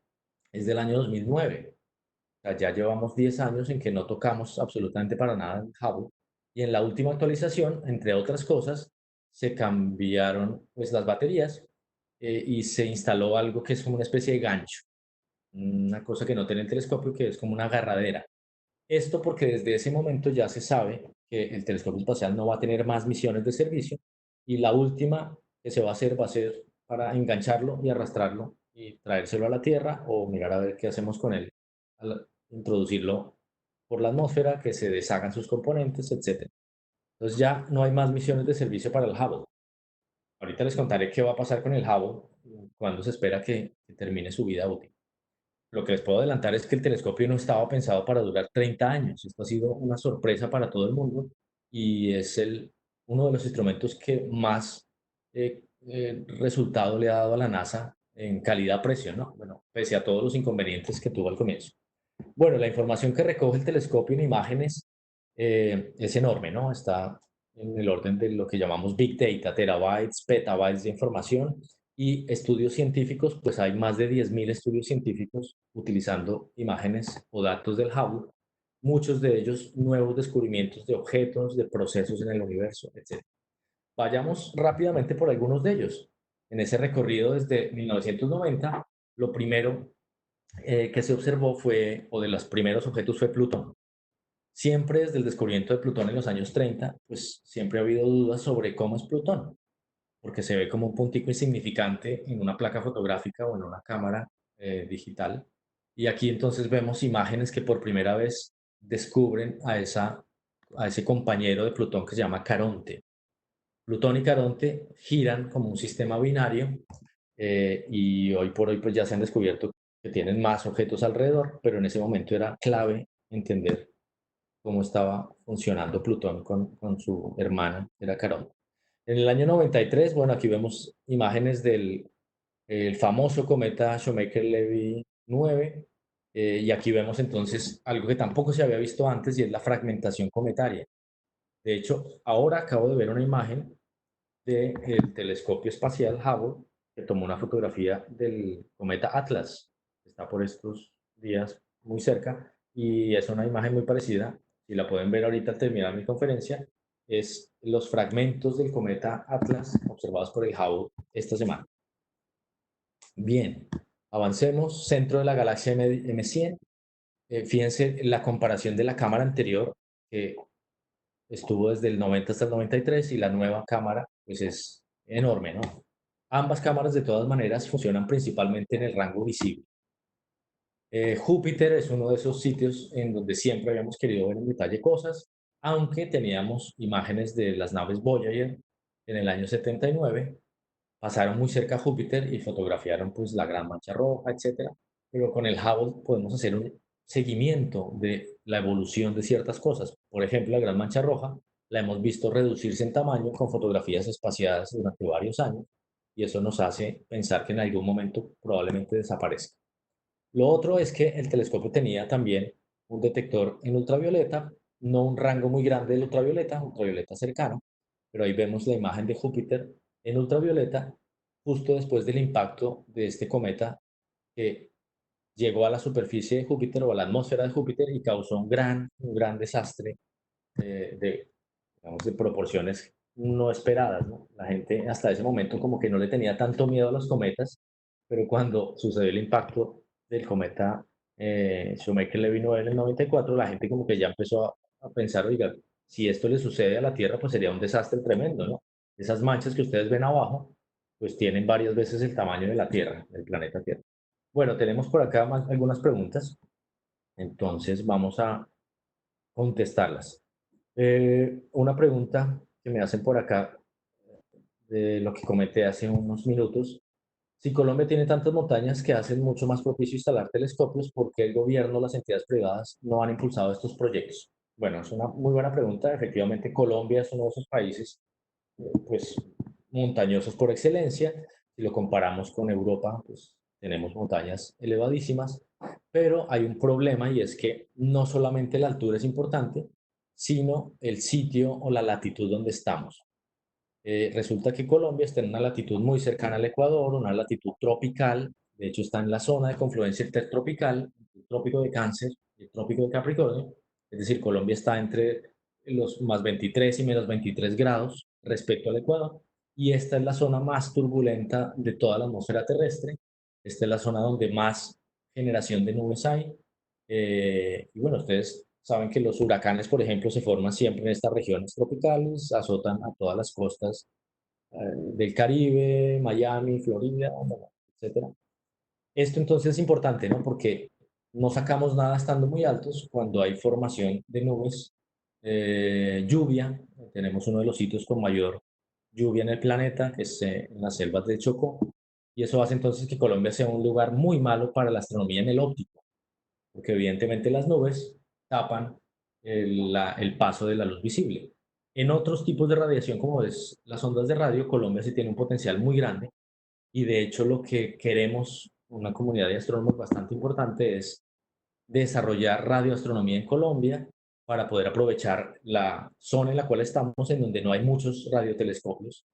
es del año 2009. O sea, ya llevamos 10 años en que no tocamos absolutamente para nada el Hubble. Y en la última actualización, entre otras cosas, se cambiaron pues, las baterías y se instaló algo que es como una especie de gancho, una cosa que no tiene el telescopio, que es como una agarradera. Esto porque desde ese momento ya se sabe que el telescopio espacial no va a tener más misiones de servicio y la última que se va a ser para engancharlo y arrastrarlo y traérselo a la Tierra o mirar a ver qué hacemos con él al introducirlo por la atmósfera, que se deshagan sus componentes, etcétera. Entonces ya no hay más misiones de servicio para el Hubble. Ahorita les contaré qué va a pasar con el Hubble cuando se espera que termine su vida útil. Lo que les puedo adelantar es que el telescopio no estaba pensado para durar 30 años. Esto ha sido una sorpresa para todo el mundo y es uno de los instrumentos que más resultado le ha dado a la NASA en calidad-precio, ¿no? Bueno, pese a todos los inconvenientes que tuvo al comienzo. Bueno, la información que recoge el telescopio en imágenes es enorme, ¿no? Está en el orden de lo que llamamos Big Data, terabytes, petabytes de información y estudios científicos, pues hay más de 10.000 estudios científicos utilizando imágenes o datos del Hubble, muchos de ellos nuevos descubrimientos de objetos, de procesos en el universo, etc. Vayamos rápidamente por algunos de ellos. En ese recorrido desde 1990, lo primero que se observó fue, o de los primeros objetos fue Plutón. Siempre desde el descubrimiento de Plutón en los años 30, pues siempre ha habido dudas sobre cómo es Plutón, porque se ve como un puntico insignificante en una placa fotográfica o en una cámara digital. Y aquí entonces vemos imágenes que por primera vez descubren a ese compañero de Plutón que se llama Caronte. Plutón y Caronte giran como un sistema binario y hoy por hoy pues ya se han descubierto que tienen más objetos alrededor, pero en ese momento era clave entender cómo estaba funcionando Plutón con su hermana, era Caronte. En el año 93, bueno, aquí vemos imágenes del el famoso cometa Shoemaker-Levy 9. Y aquí vemos entonces algo que tampoco se había visto antes y es la fragmentación cometaria. De hecho, ahora acabo de ver una imagen del telescopio espacial Hubble que tomó una fotografía del cometa Atlas, que está por estos días muy cerca, y es una imagen muy parecida. Si la pueden ver ahorita al terminar mi conferencia, es los fragmentos del cometa Atlas observados por el Hubble esta semana. Bien, avancemos. Centro de la galaxia M100. Fíjense la comparación de la cámara anterior, que estuvo desde el 90 hasta el 93, y la nueva cámara pues es enorme, ¿no? Ambas cámaras de todas maneras funcionan principalmente en el rango visible. Júpiter es uno de esos sitios en donde siempre habíamos querido ver en detalle cosas, aunque teníamos imágenes de las naves Voyager en el año 79, pasaron muy cerca a Júpiter y fotografiaron pues la gran mancha roja, etcétera. Pero con el Hubble podemos hacer un seguimiento de la evolución de ciertas cosas. Por ejemplo, la gran mancha roja la hemos visto reducirse en tamaño con fotografías espaciadas durante varios años, y eso nos hace pensar que en algún momento probablemente desaparezca. Lo otro es que el telescopio tenía también un detector en ultravioleta, no un rango muy grande del ultravioleta, ultravioleta cercano, pero ahí vemos la imagen de Júpiter en ultravioleta justo después del impacto de este cometa que llegó a la superficie de Júpiter o a la atmósfera de Júpiter y causó un gran desastre de, digamos, de proporciones no esperadas, ¿no? La gente hasta ese momento como que no le tenía tanto miedo a los cometas, pero cuando sucedió el impacto del cometa Shoemaker-Levy 9 en el 94, la gente como que ya empezó a pensar, oiga, si esto le sucede a la Tierra, pues sería un desastre tremendo, ¿no? Esas manchas que ustedes ven abajo, pues tienen varias veces el tamaño de la Tierra, del planeta Tierra. Bueno, tenemos por acá algunas preguntas, entonces vamos a contestarlas. Una pregunta que me hacen por acá, de lo que comenté hace unos minutos. Si Colombia tiene tantas montañas que hacen mucho más propicio instalar telescopios, ¿por qué el gobierno, las entidades privadas no han impulsado estos proyectos? Bueno, es una muy buena pregunta. Efectivamente, Colombia es uno de esos países, pues, montañosos por excelencia. Si lo comparamos con Europa, pues tenemos montañas elevadísimas, pero hay un problema, y es que no solamente la altura es importante, sino el sitio o la latitud donde estamos. Resulta que Colombia está en una latitud muy cercana al Ecuador, una latitud tropical. De hecho está en la zona de confluencia intertropical, el trópico de Cáncer y el trópico de Capricornio. Es decir, Colombia está entre los más 23 y menos 23 grados respecto al Ecuador, y esta es la zona más turbulenta de toda la atmósfera terrestre. Esta es la zona donde más generación de nubes hay. Y bueno, ustedes saben que los huracanes, por ejemplo, se forman siempre en estas regiones tropicales, azotan a todas las costas del Caribe, Miami, Florida, bueno, etcétera. Esto entonces es importante, ¿no? Porque no sacamos nada estando muy altos cuando hay formación de nubes, lluvia. Tenemos uno de los sitios con mayor lluvia en el planeta, que es en las selvas de Chocó, y eso hace entonces que Colombia sea un lugar muy malo para la astronomía en el óptico, porque evidentemente las nubes tapan el paso de la luz visible. En otros tipos de radiación, como es las ondas de radio, Colombia sí tiene un potencial muy grande, y de hecho lo que queremos, una comunidad de astrónomos bastante importante, es desarrollar radioastronomía en Colombia para poder aprovechar la zona en la cual estamos, en donde no hay muchos radiotelescopios,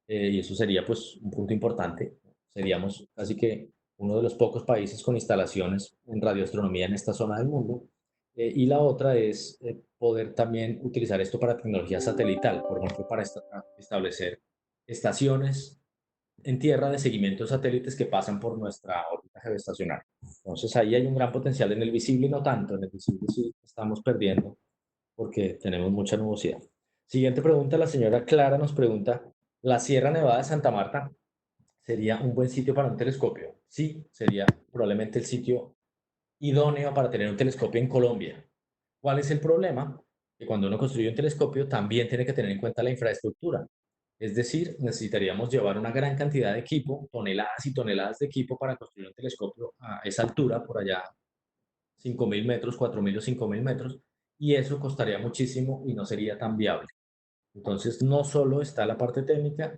y eso sería pues un punto importante. Seríamos casi que uno de los pocos países con instalaciones en radioastronomía en esta zona del mundo. Y la otra es poder también utilizar esto para tecnología satelital, por ejemplo, para establecer estaciones en tierra de seguimiento de satélites que pasan por nuestra órbita geoestacionaria. Entonces ahí hay un gran potencial. En el visible no tanto, en el visible sí estamos perdiendo porque tenemos mucha nubosidad. Siguiente pregunta, la señora Clara nos pregunta, ¿la Sierra Nevada de Santa Marta sería un buen sitio para un telescopio? Sí, sería probablemente el sitio idóneo para tener un telescopio en Colombia. ¿Cuál es el problema? Que cuando uno construye un telescopio también tiene que tener en cuenta la infraestructura. Es decir, necesitaríamos llevar una gran cantidad de equipo, toneladas y toneladas de equipo para construir un telescopio a esa altura, por allá 5.000 metros, 4.000 o 5.000 metros, y eso costaría muchísimo y no sería tan viable. Entonces, no solo está la parte técnica,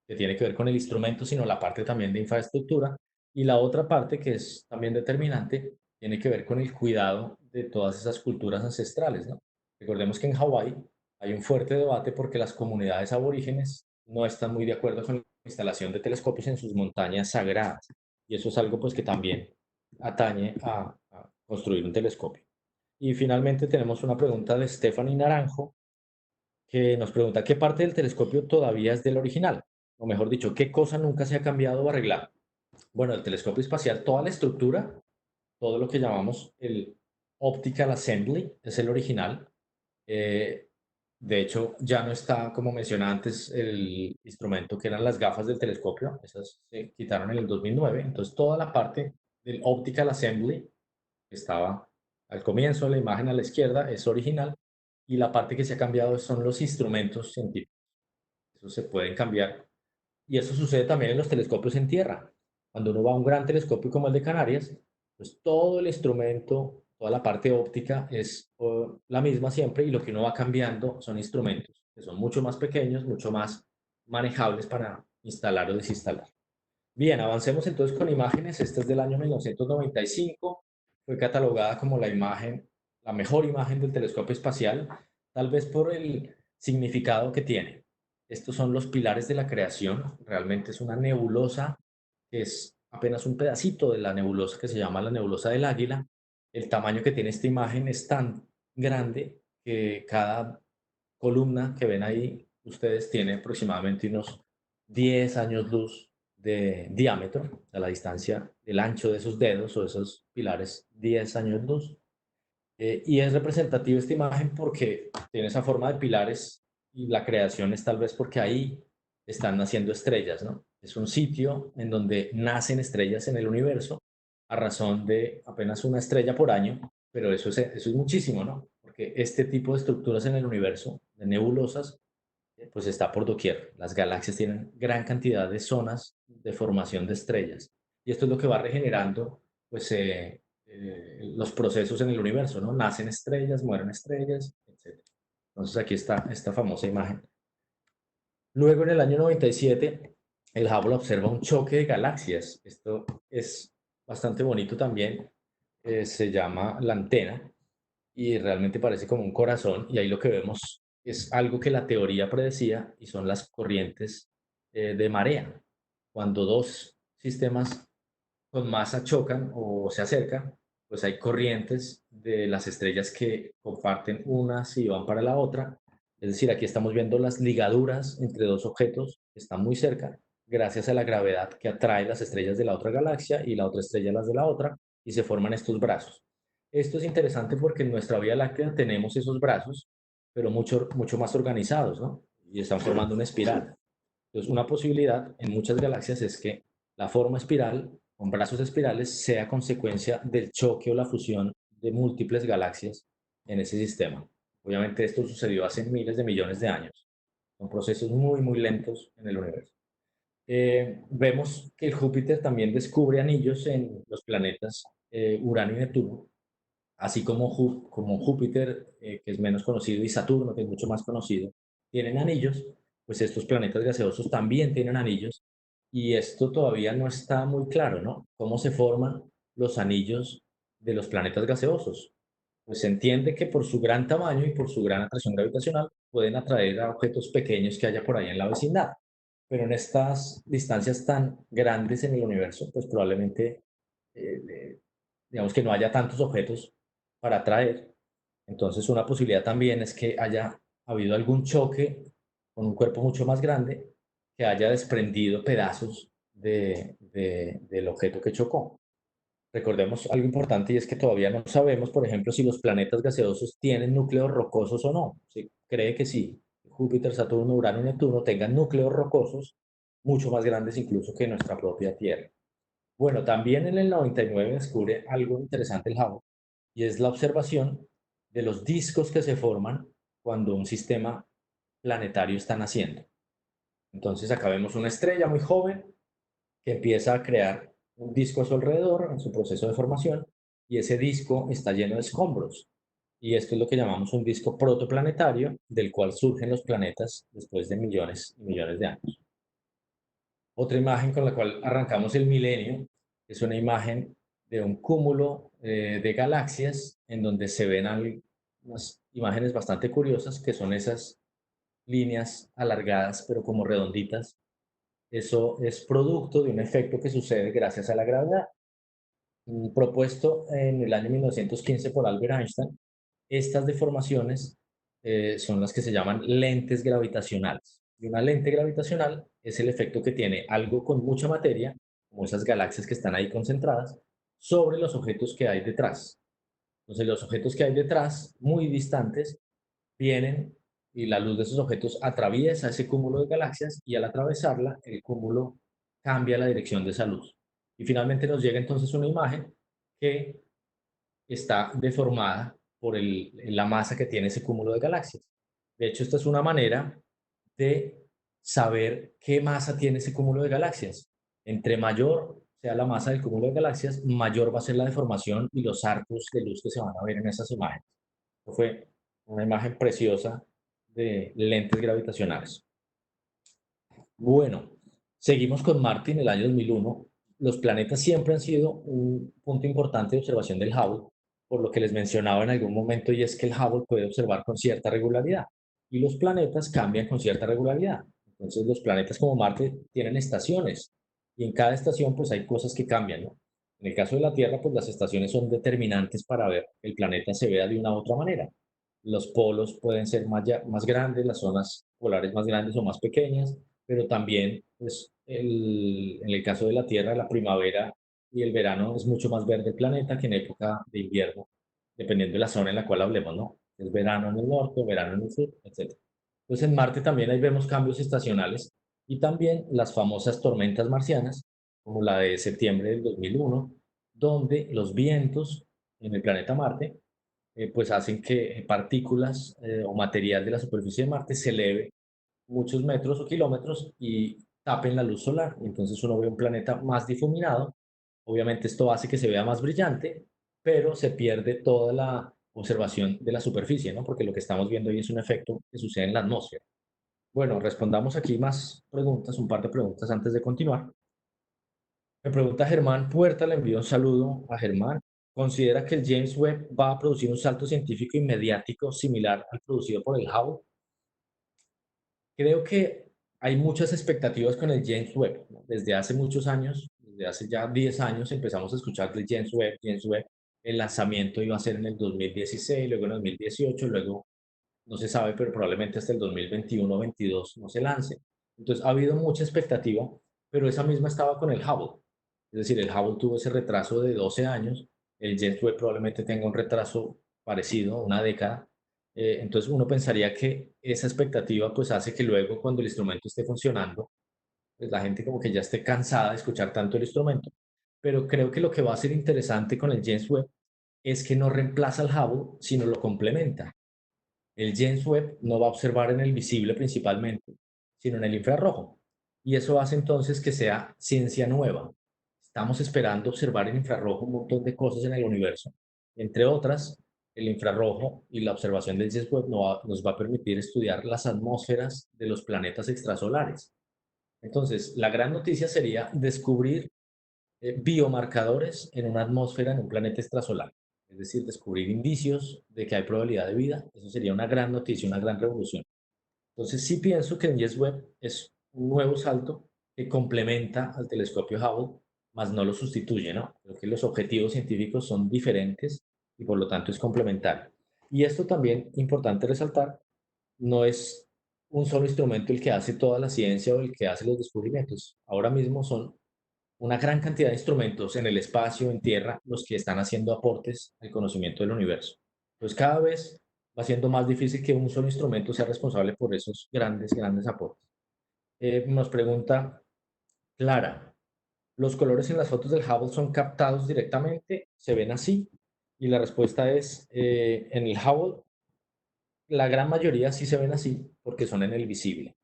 que tiene que ver con el instrumento, sino la parte también de infraestructura. Y la otra parte, que es también determinante, tiene que ver con el cuidado de todas esas culturas ancestrales, ¿no? Recordemos que en Hawái hay un fuerte debate porque las comunidades aborígenes no están muy de acuerdo con la instalación de telescopios en sus montañas sagradas. Y eso es algo pues que también atañe a construir un telescopio. Y finalmente tenemos una pregunta de Stephanie Naranjo, que nos pregunta qué parte del telescopio todavía es del original, o mejor dicho, qué cosa nunca se ha cambiado o arreglado. Bueno, el telescopio espacial, toda la estructura, todo lo que llamamos el Optical Assembly, es el original. Eh, de hecho, ya no está, como mencioné antes, el instrumento que eran las gafas del telescopio, esas se quitaron en el 2009. Entonces, toda la parte del Optical Assembly que estaba al comienzo de la imagen a la izquierda es original, y la parte que se ha cambiado son los instrumentos científicos. Eso se pueden cambiar, y eso sucede también en los telescopios en tierra. Cuando uno va a un gran telescopio como el de Canarias, pues todo el instrumento, toda la parte óptica es la misma siempre, y lo que uno va cambiando son instrumentos que son mucho más pequeños, mucho más manejables para instalar o desinstalar. Bien, avancemos entonces con imágenes. Esta es del año 1995. Fue catalogada como la imagen, la mejor imagen del telescopio espacial, tal vez por el significado que tiene. Estos son los pilares de la creación. Realmente es una nebulosa que es apenas un pedacito de la nebulosa que se llama la nebulosa del Águila. El tamaño que tiene esta imagen es tan grande que cada columna que ven ahí ustedes tiene aproximadamente unos 10 años luz de diámetro, a la distancia, el ancho de esos dedos o esos pilares, 10 años luz. Y es representativa esta imagen porque tiene esa forma de pilares, y la creación es tal vez porque ahí están naciendo estrellas, ¿no? Es un sitio en donde nacen estrellas en el universo a razón de apenas una estrella por año, pero eso es muchísimo, ¿no? Porque este tipo de estructuras en el universo, de nebulosas, pues está por doquier. Las galaxias tienen gran cantidad de zonas de formación de estrellas, y esto es lo que va regenerando pues, los procesos en el universo, ¿no? Nacen estrellas, mueren estrellas, etc. Entonces aquí está esta famosa imagen. Luego, en el año 97, el Hubble observa un choque de galaxias. Esto es bastante bonito también. Se llama la antena, y realmente parece como un corazón, y ahí lo que vemos es algo que la teoría predecía, y son las corrientes de marea. Cuando dos sistemas con masa chocan o se acercan, pues hay corrientes de las estrellas que comparten unas y van para la otra. Es decir, aquí estamos viendo las ligaduras entre dos objetos que están muy cerca, gracias a la gravedad que atrae las estrellas de la otra galaxia y la otra estrella las de la otra, y se forman estos brazos. Esto es interesante porque en nuestra Vía Láctea tenemos esos brazos, pero mucho, mucho más organizados, ¿no? Y están formando una espiral. Entonces, una posibilidad en muchas galaxias es que la forma espiral, con brazos espirales, sea consecuencia del choque o la fusión de múltiples galaxias en ese sistema. Obviamente esto sucedió hace miles de millones de años. Son procesos muy, muy lentos en el universo. Vemos que el Júpiter también descubre anillos en los planetas Urano y Neptuno, así como, como Júpiter, que es menos conocido, y Saturno, que es mucho más conocido, tienen anillos. Pues estos planetas gaseosos también tienen anillos, y esto todavía no está muy claro, ¿no? ¿Cómo se forman los anillos de los planetas gaseosos? Pues se entiende que por su gran tamaño y por su gran atracción gravitacional pueden atraer a objetos pequeños que haya por ahí en la vecindad, pero en estas distancias tan grandes en el universo, pues probablemente digamos que no haya tantos objetos para atraer. Entonces, una posibilidad también es que haya habido algún choque con un cuerpo mucho más grande que haya desprendido pedazos del objeto que chocó. Recordemos algo importante, y es que todavía no sabemos, por ejemplo, si los planetas gaseosos tienen núcleos rocosos o no. Se cree que sí. Júpiter, Saturno, Urano y Neptuno tengan núcleos rocosos mucho más grandes incluso que nuestra propia Tierra. Bueno, también en el 99 descubre algo interesante el Hubble, y es la observación de los discos que se forman cuando un sistema planetario está naciendo. Entonces acá vemos una estrella muy joven que empieza a crear un disco a su alrededor en su proceso de formación, y ese disco está lleno de escombros. Y esto es lo que llamamos un disco protoplanetario, del cual surgen los planetas después de millones y millones de años. Otra imagen con la cual arrancamos el milenio es una imagen de un cúmulo de galaxias en donde se ven unas imágenes bastante curiosas que son esas líneas alargadas pero como redonditas. Eso es producto de un efecto que sucede gracias a la gravedad, propuesto en el año 1915 por Albert Einstein. Estas deformaciones son las que se llaman lentes gravitacionales. Y una lente gravitacional es el efecto que tiene algo con mucha materia, como esas galaxias que están ahí concentradas, sobre los objetos que hay detrás. Entonces, los objetos que hay detrás, muy distantes, vienen y la luz de esos objetos atraviesa ese cúmulo de galaxias y al atravesarla, el cúmulo cambia la dirección de esa luz. Y finalmente nos llega entonces una imagen que está deformada por la masa que tiene ese cúmulo de galaxias. De hecho, esta es una manera de saber qué masa tiene ese cúmulo de galaxias. Entre mayor sea la masa del cúmulo de galaxias, mayor va a ser la deformación y los arcos de luz que se van a ver en esas imágenes. Fue una imagen preciosa de lentes gravitacionales. Bueno, seguimos con Marte en el año 2001. Los planetas siempre han sido un punto importante de observación del Hubble, por lo que les mencionaba en algún momento, y es que el Hubble puede observar con cierta regularidad y los planetas cambian con cierta regularidad. Entonces, los planetas como Marte tienen estaciones y en cada estación pues hay cosas que cambian, ¿no? En el caso de la Tierra, pues las estaciones son determinantes para ver que el planeta se vea de una u otra manera. Los polos pueden ser más grandes, las zonas polares más grandes o más pequeñas, pero también, pues, en el caso de la Tierra, la primavera y el verano es mucho más verde el planeta que en época de invierno, dependiendo de la zona en la cual hablemos, ¿no? Es verano en el norte, verano en el sur, etc. Entonces, en Marte también ahí vemos cambios estacionales y también las famosas tormentas marcianas, como la de septiembre del 2001, donde los vientos en el planeta Marte pues hacen que partículas o material de la superficie de Marte se eleve muchos metros o kilómetros y tapen la luz solar. Entonces uno ve un planeta más difuminado. Obviamente esto hace que se vea más brillante, pero se pierde toda la observación de la superficie, ¿no? Porque lo que estamos viendo ahí es un efecto que sucede en la atmósfera. Bueno, respondamos aquí más preguntas, un par de preguntas antes de continuar. Me pregunta Germán Puerta, le envío un saludo a Germán. ¿Considera que el James Webb va a producir un salto científico y mediático similar al producido por el Hubble? Creo que hay muchas expectativas con el James Webb, ¿no? Desde hace muchos años, desde hace ya 10 años empezamos a escuchar del James Webb, James Webb. El lanzamiento iba a ser en el 2016, luego en el 2018, luego no se sabe, pero probablemente hasta el 2021 o 22 no se lance. Entonces ha habido mucha expectativa, pero esa misma estaba con el Hubble. Es decir, el Hubble tuvo ese retraso de 12 años, el James Webb probablemente tenga un retraso parecido, una década. Entonces uno pensaría que esa expectativa pues hace que luego cuando el instrumento esté funcionando, pues la gente como que ya esté cansada de escuchar tanto el instrumento. Pero creo que lo que va a ser interesante con el James Webb es que no reemplaza al Hubble, sino lo complementa. El James Webb no va a observar en el visible principalmente, sino en el infrarrojo. Y eso hace entonces que sea ciencia nueva. Estamos esperando observar en infrarrojo un montón de cosas en el universo. Entre otras, el infrarrojo y la observación del James Webb nos va a permitir estudiar las atmósferas de los planetas extrasolares. Entonces, la gran noticia sería descubrir biomarcadores en una atmósfera en un planeta extrasolar. Es decir, descubrir indicios de que hay probabilidad de vida. Eso sería una gran noticia, una gran revolución. Entonces, sí pienso que el James Webb es un nuevo salto que complementa al telescopio Hubble, más no lo sustituye, ¿no? Creo que los objetivos científicos son diferentes y por lo tanto es complementario. Y esto también, importante resaltar, no es un solo instrumento el que hace toda la ciencia o el que hace los descubrimientos. Ahora mismo son una gran cantidad de instrumentos en el espacio, en tierra, los que están haciendo aportes al conocimiento del universo. Entonces, cada vez va siendo más difícil que un solo instrumento sea responsable por esos grandes, grandes aportes. Nos pregunta Clara, ¿los colores en las fotos del Hubble son captados directamente? ¿Se ven así? Y la respuesta es, en el Hubble, la gran mayoría sí se ven así porque son en el visible.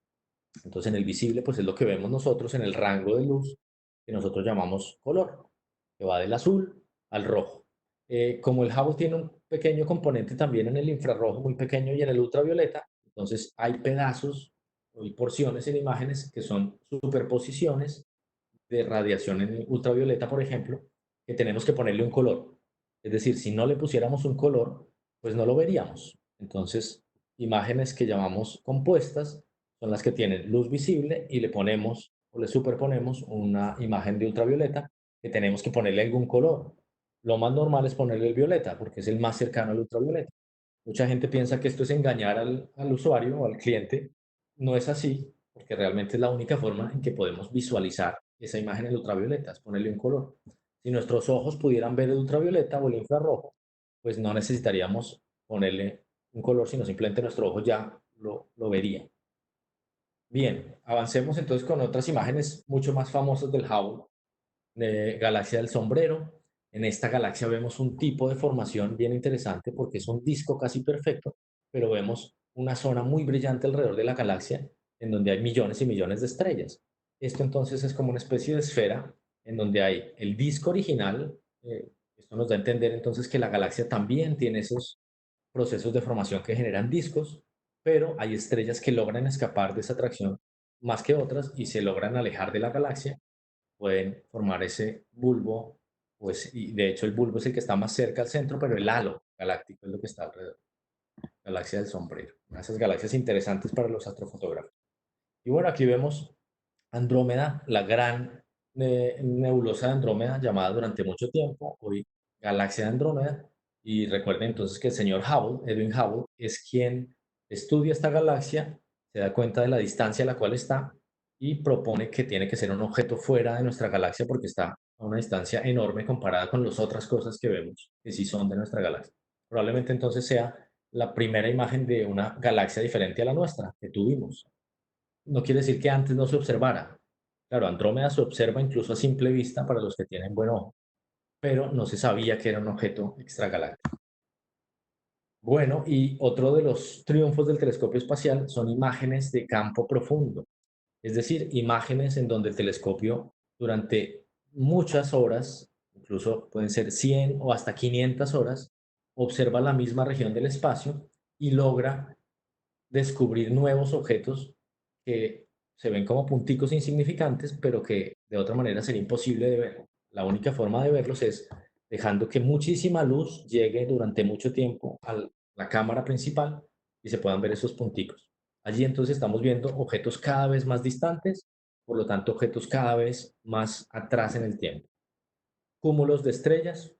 Entonces, en el visible, pues es lo que vemos nosotros en el rango de luz que nosotros llamamos color, que va del azul al rojo. Como el Hubble tiene un pequeño componente también en el infrarrojo, muy pequeño, y en el ultravioleta, entonces hay pedazos hay porciones en imágenes que son superposiciones de radiación en ultravioleta, por ejemplo, que tenemos que ponerle un color. Es decir, si no le pusiéramos un color, pues no lo veríamos. Entonces, imágenes que llamamos compuestas son las que tienen luz visible y le ponemos o le superponemos una imagen de ultravioleta que tenemos que ponerle algún color. Lo más normal es ponerle el violeta porque es el más cercano al ultravioleta. Mucha gente piensa que esto es engañar al usuario o al cliente. No es así, porque realmente es la única forma en que podemos visualizar esa imagen en ultravioleta, es ponerle un color. Si nuestros ojos pudieran ver el ultravioleta o el infrarrojo, pues no necesitaríamos ponerle un color, sino simplemente nuestro ojo ya lo vería. Bien, avancemos entonces con otras imágenes mucho más famosas del Hubble, de galaxia del sombrero. En esta galaxia vemos un tipo de formación bien interesante porque es un disco casi perfecto, pero vemos una zona muy brillante alrededor de la galaxia en donde hay millones y millones de estrellas. Esto entonces es como una especie de esfera en donde hay el disco original. Esto nos da a entender entonces que la galaxia también tiene esos procesos de formación que generan discos, pero hay estrellas que logran escapar de esa atracción más que otras y se logran alejar de la galaxia, pueden formar ese bulbo, pues, y de hecho el bulbo es el que está más cerca al centro, pero el halo galáctico es lo que está alrededor, galaxia del sombrero, una de esas galaxias interesantes para los astrofotógrafos. Y bueno, aquí vemos Andrómeda, la gran nebulosa de Andrómeda, llamada durante mucho tiempo hoy galaxia de Andrómeda. Y recuerden entonces que el señor Hubble, Edwin Hubble, es quien estudia esta galaxia, se da cuenta de la distancia a la cual está y propone que tiene que ser un objeto fuera de nuestra galaxia porque está a una distancia enorme comparada con las otras cosas que vemos que sí son de nuestra galaxia. Probablemente entonces sea la primera imagen de una galaxia diferente a la nuestra que tuvimos. No quiere decir que antes no se observara. Claro, Andrómeda se observa incluso a simple vista para los que tienen buen ojo, pero no se sabía que era un objeto extragaláctico. Bueno, y otro de los triunfos del telescopio espacial son imágenes de campo profundo, es decir, imágenes en donde el telescopio durante muchas horas, incluso pueden ser 100 o hasta 500 horas, observa la misma región del espacio y logra descubrir nuevos objetos que se ven como punticos insignificantes, pero que de otra manera sería imposible de ver. La única forma de verlos es dejando que muchísima luz llegue durante mucho tiempo a la cámara principal y se puedan ver esos punticos. Allí entonces estamos viendo objetos cada vez más distantes, por lo tanto objetos cada vez más atrás en el tiempo. Cúmulos de estrellas,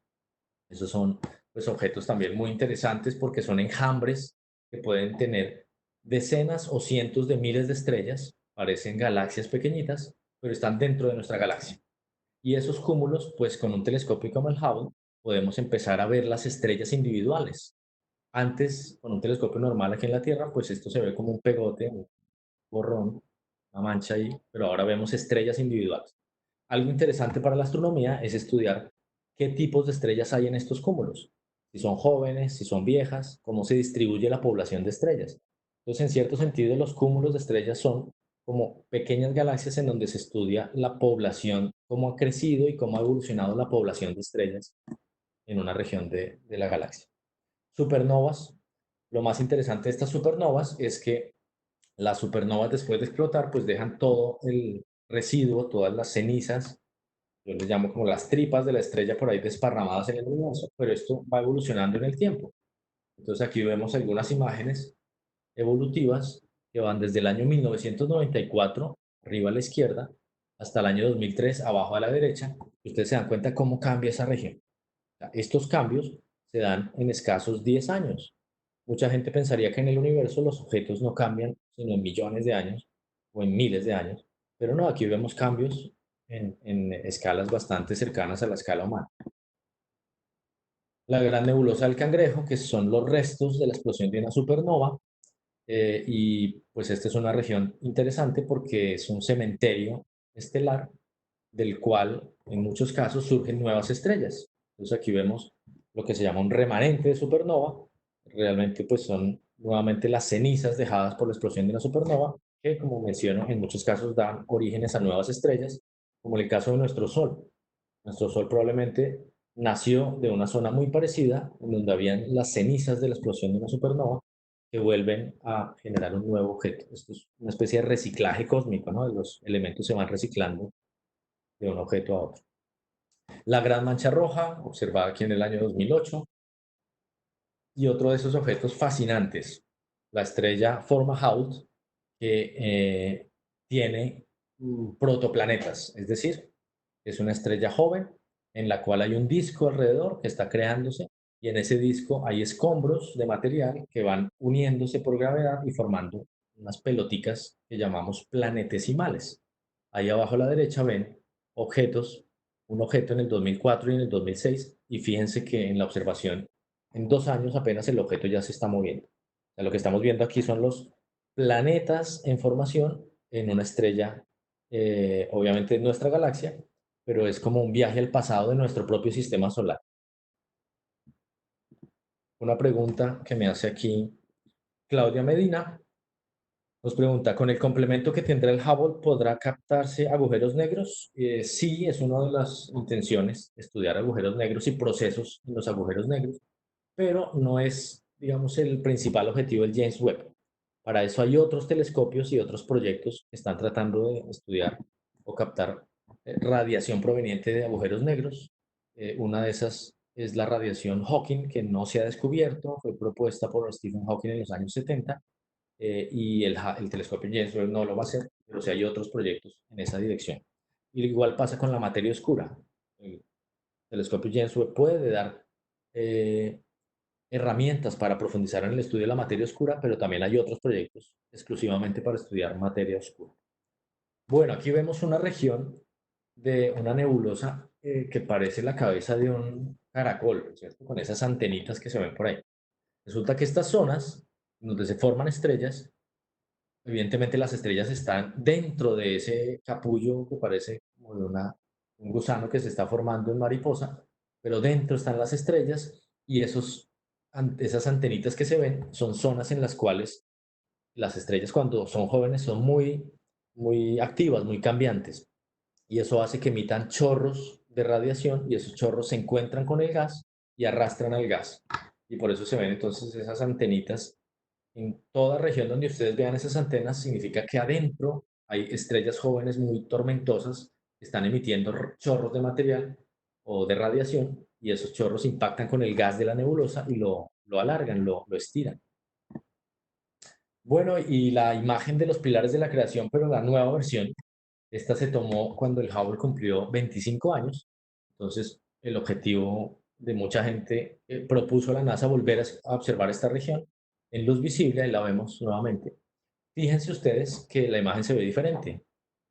esos son pues, objetos también muy interesantes porque son enjambres que pueden tener decenas o cientos de miles de estrellas, parecen galaxias pequeñitas, pero están dentro de nuestra galaxia. Y esos cúmulos, pues con un telescopio como el Hubble, podemos empezar a ver las estrellas individuales. Antes, con un telescopio normal aquí en la Tierra, pues esto se ve como un pegote, un borrón, una mancha ahí, pero ahora vemos estrellas individuales. Algo interesante para la astronomía es estudiar qué tipos de estrellas hay en estos cúmulos, si son jóvenes, si son viejas, cómo se distribuye la población de estrellas. Entonces, en cierto sentido, los cúmulos de estrellas son como pequeñas galaxias en donde se estudia la población, cómo ha crecido y cómo ha evolucionado la población de estrellas en una región de la galaxia. Supernovas. Lo más interesante de estas supernovas es que las supernovas después de explotar, pues dejan todo el residuo, todas las cenizas, yo les llamo como las tripas de la estrella por ahí desparramadas en el universo, pero esto va evolucionando en el tiempo. Entonces aquí vemos algunas imágenes evolutivas que van desde el año 1994, arriba a la izquierda, hasta el año 2003, abajo a la derecha. Y ustedes se dan cuenta cómo cambia esa región. O sea, estos cambios se dan en escasos 10 años. Mucha gente pensaría que en el universo los objetos no cambian, sino en millones de años o en miles de años, pero no, aquí vemos cambios en escalas bastante cercanas a la escala humana. La gran nebulosa del Cangrejo, que son los restos de la explosión de una supernova, y pues esta es una región interesante porque es un cementerio estelar del cual en muchos casos surgen nuevas estrellas. Entonces aquí vemos lo que se llama un remanente de supernova. Realmente pues son nuevamente las cenizas dejadas por la explosión de una supernova que, como menciono, en muchos casos dan orígenes a nuevas estrellas, como en el caso de nuestro Sol. Nuestro Sol probablemente nació de una zona muy parecida, en donde habían las cenizas de la explosión de una supernova, que vuelven a generar un nuevo objeto. Esto es una especie de reciclaje cósmico, ¿no? Los elementos se van reciclando de un objeto a otro. La Gran Mancha Roja, observada aquí en el año 2008, y otro de esos objetos fascinantes, la estrella Fomalhaut, que tiene protoplanetas, es decir, es una estrella joven en la cual hay un disco alrededor que está creándose y en ese disco hay escombros de material que van uniéndose por gravedad y formando unas peloticas que llamamos planetesimales. Ahí abajo a la derecha ven objetos, un objeto en el 2004 y en el 2006 y fíjense que en la observación en 2 años apenas el objeto ya se está moviendo. O sea, lo que estamos viendo aquí son los planetas en formación en una estrella, obviamente en nuestra galaxia, pero es como un viaje al pasado de nuestro propio sistema solar. Una pregunta que me hace aquí Claudia Medina. Nos pregunta, ¿con el complemento que tendrá el Hubble podrá captarse agujeros negros? Sí, es una de las intenciones, estudiar agujeros negros y procesos en los agujeros negros, pero no es, digamos, el principal objetivo del James Webb. Para eso hay otros telescopios y otros proyectos que están tratando de estudiar o captar radiación proveniente de agujeros negros. Una de esas es la radiación Hawking, que no se ha descubierto, fue propuesta por Stephen Hawking en los años 70, y el telescopio James Webb no lo va a hacer, pero sí hay otros proyectos en esa dirección. Y igual pasa con la materia oscura. El telescopio James Webb puede dar eh, herramientas para profundizar en el estudio de la materia oscura, pero también hay otros proyectos exclusivamente para estudiar materia oscura. Bueno, aquí vemos una región de una nebulosa que parece la cabeza de un caracol, ¿cierto? Con esas antenitas que se ven por ahí. Resulta que estas zonas donde se forman estrellas, evidentemente las estrellas están dentro de ese capullo que parece como de un gusano que se está formando en mariposa, pero dentro están las estrellas y esas antenitas que se ven son zonas en las cuales las estrellas cuando son jóvenes son muy activas, muy cambiantes y eso hace que emitan chorros de radiación y esos chorros se encuentran con el gas y arrastran al gas. Y por eso se ven entonces esas antenitas. En toda región donde ustedes vean esas antenas, significa que adentro hay estrellas jóvenes muy tormentosas que están emitiendo chorros de material o de radiación y esos chorros impactan con el gas de la nebulosa y lo alargan, lo estiran. Bueno, y la imagen de los pilares de la creación, pero la nueva versión, esta se tomó cuando el Hubble cumplió 25 años. Entonces, el objetivo de mucha gente propuso a la NASA volver a observar esta región en luz visible, ahí la vemos nuevamente. Fíjense ustedes que la imagen se ve diferente.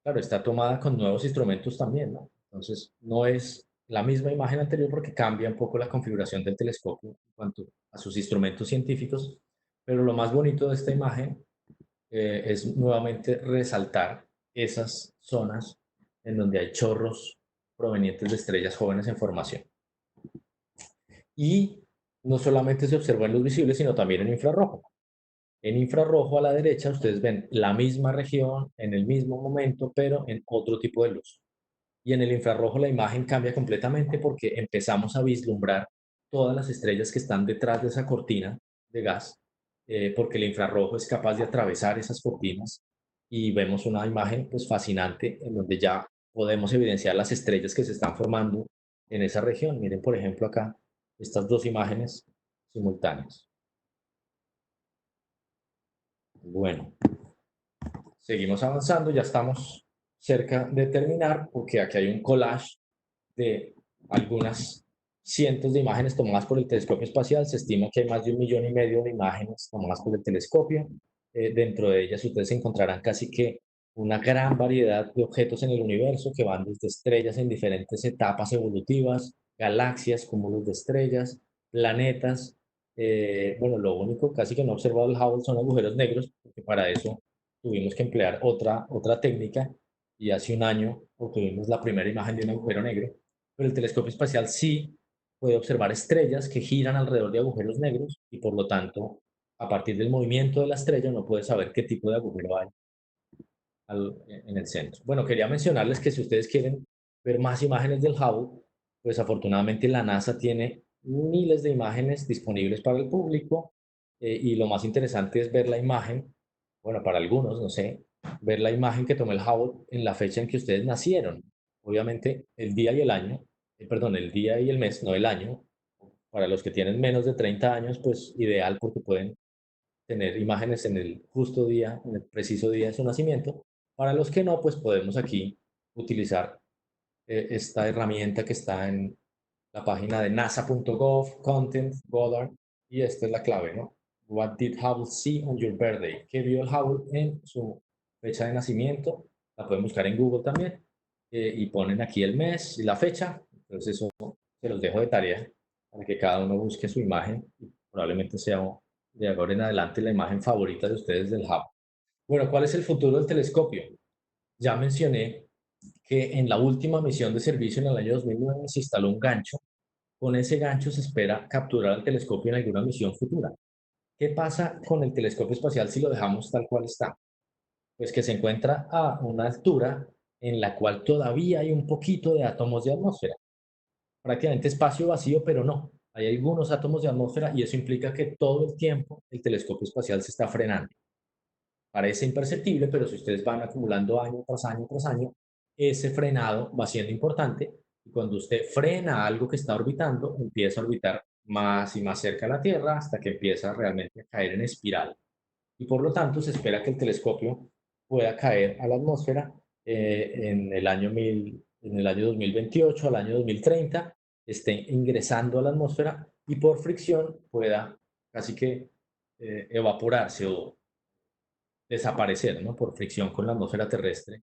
Claro, está tomada con nuevos instrumentos también, ¿no? Entonces, no es la misma imagen anterior porque cambia un poco la configuración del telescopio en cuanto a sus instrumentos científicos, pero lo más bonito de esta imagen es nuevamente resaltar esas zonas en donde hay chorros provenientes de estrellas jóvenes en formación. Y no solamente se observa en luz visible, sino también en infrarrojo. En infrarrojo a la derecha ustedes ven la misma región en el mismo momento, pero en otro tipo de luz. Y en el infrarrojo la imagen cambia completamente porque empezamos a vislumbrar todas las estrellas que están detrás de esa cortina de gas, porque el infrarrojo es capaz de atravesar esas cortinas y vemos una imagen pues fascinante en donde ya podemos evidenciar las estrellas que se están formando en esa región. Miren, por ejemplo, acá estas dos imágenes simultáneas. Bueno, seguimos avanzando, ya estamos cerca de terminar porque aquí hay un collage de algunas cientos de imágenes tomadas por el telescopio espacial. Se estima que hay más de 1,5 millones de imágenes tomadas por el telescopio. Dentro de ellas ustedes encontrarán casi que una gran variedad de objetos en el universo que van desde estrellas en diferentes etapas evolutivas, galaxias, cúmulos de estrellas, planetas. Bueno, lo único casi que no ha observado el Hubble son agujeros negros, porque para eso tuvimos que emplear otra técnica y hace un año obtuvimos la primera imagen de un agujero negro, pero el telescopio espacial sí puede observar estrellas que giran alrededor de agujeros negros y por lo tanto, a partir del movimiento de la estrella, uno puede saber qué tipo de agujero hay en el centro. Bueno, quería mencionarles que si ustedes quieren ver más imágenes del Hubble, pues afortunadamente la NASA tiene miles de imágenes disponibles para el público. y lo más interesante es ver la imagen, bueno, para algunos, no sé, ver la imagen que tomó el Hubble en la fecha en que ustedes nacieron. Obviamente, el día y el año, perdón, el día y el mes, no el año. Para los que tienen menos de 30 años, pues ideal porque pueden tener imágenes en el justo día, en el preciso día de su nacimiento. Para los que no, pues podemos aquí utilizar esta herramienta que está en la página de nasa.gov, Content, Goddard, y esta es la clave, ¿no? What did Hubble see on your birthday? ¿Qué vio el Hubble en su fecha de nacimiento? La pueden buscar en Google también, y ponen aquí el mes y la fecha. Entonces eso se los dejo de tarea para que cada uno busque su imagen y probablemente sea de ahora en adelante la imagen favorita de ustedes del Hubble. Bueno, ¿cuál es el futuro del telescopio? Ya mencioné que en la última misión de servicio en el año 2009 se instaló un gancho. Con ese gancho se espera capturar el telescopio en alguna misión futura. ¿Qué pasa con el telescopio espacial si lo dejamos tal cual está? Pues que se encuentra a una altura en la cual todavía hay un poquito de átomos de atmósfera. Prácticamente espacio vacío, pero no. Hay algunos átomos de atmósfera y eso implica que todo el tiempo el telescopio espacial se está frenando. Parece imperceptible, pero si ustedes van acumulando año tras año tras año, ese frenado va siendo importante y cuando usted frena algo que está orbitando, empieza a orbitar más y más cerca de la Tierra hasta que empieza realmente a caer en espiral. Y por lo tanto se espera que el telescopio pueda caer a la atmósfera en el año 2028, al año 2030, esté ingresando a la atmósfera y por fricción pueda casi que evaporarse o desaparecer, ¿no? Por fricción con la atmósfera terrestre,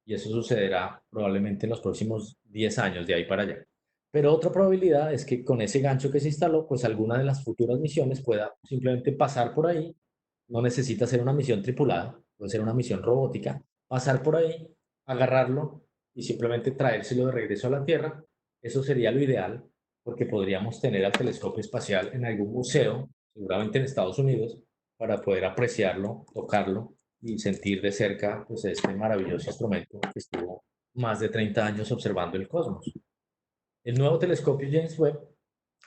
y eso sucederá probablemente en los próximos 10 años, de ahí para allá. Pero otra probabilidad es que con ese gancho que se instaló, pues alguna de las futuras misiones pueda simplemente pasar por ahí, no necesita ser una misión tripulada, puede ser una misión robótica, pasar por ahí, agarrarlo y simplemente traérselo de regreso a la Tierra. Eso sería lo ideal, porque podríamos tener al telescopio espacial en algún museo, seguramente en Estados Unidos, para poder apreciarlo, tocarlo y sentir de cerca pues, este maravilloso instrumento que estuvo más de 30 años observando el cosmos. El nuevo telescopio James Webb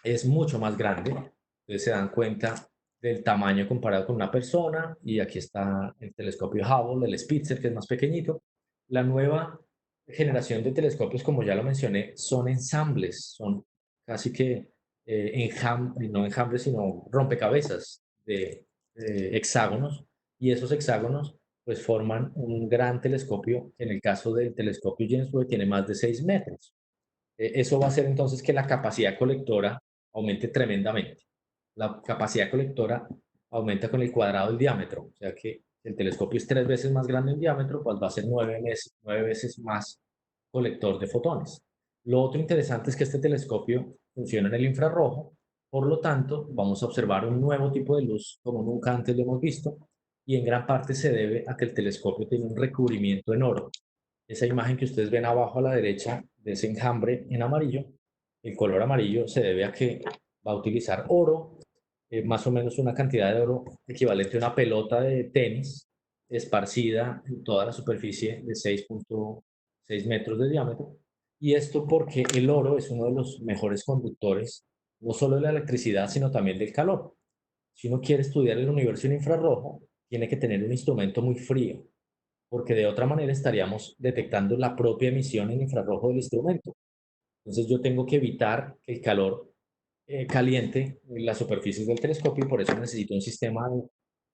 es mucho más grande, entonces se dan cuenta del tamaño comparado con una persona, y aquí está el telescopio Hubble, el Spitzer, que es más pequeñito. La nueva generación de telescopios, como ya lo mencioné, son ensambles, son casi que no enjambres, sino rompecabezas de hexágonos, y esos hexágonos pues forman un gran telescopio, que en el caso del telescopio James Webb tiene más de 6 metros. Eso va a hacer entonces que la capacidad colectora aumente tremendamente. La capacidad colectora aumenta con el cuadrado del diámetro, o sea que el telescopio es 3 veces más grande en diámetro, pues va a ser 9 veces más colector de fotones. Lo otro interesante es que este telescopio funciona en el infrarrojo, por lo tanto vamos a observar un nuevo tipo de luz como nunca antes lo hemos visto, y en gran parte se debe a que el telescopio tiene un recubrimiento en oro. Esa imagen que ustedes ven abajo a la derecha de ese enjambre en amarillo, el color amarillo se debe a que va a utilizar oro, más o menos una cantidad de oro equivalente a una pelota de tenis esparcida en toda la superficie de 6.6 metros de diámetro. Y esto porque el oro es uno de los mejores conductores, no solo de la electricidad, sino también del calor. Si uno quiere estudiar el universo en infrarrojo, tiene que tener un instrumento muy frío, porque de otra manera estaríamos detectando la propia emisión en infrarrojo del instrumento. Entonces yo tengo que evitar que el calor caliente las superficies del telescopio, y por eso necesito un sistema de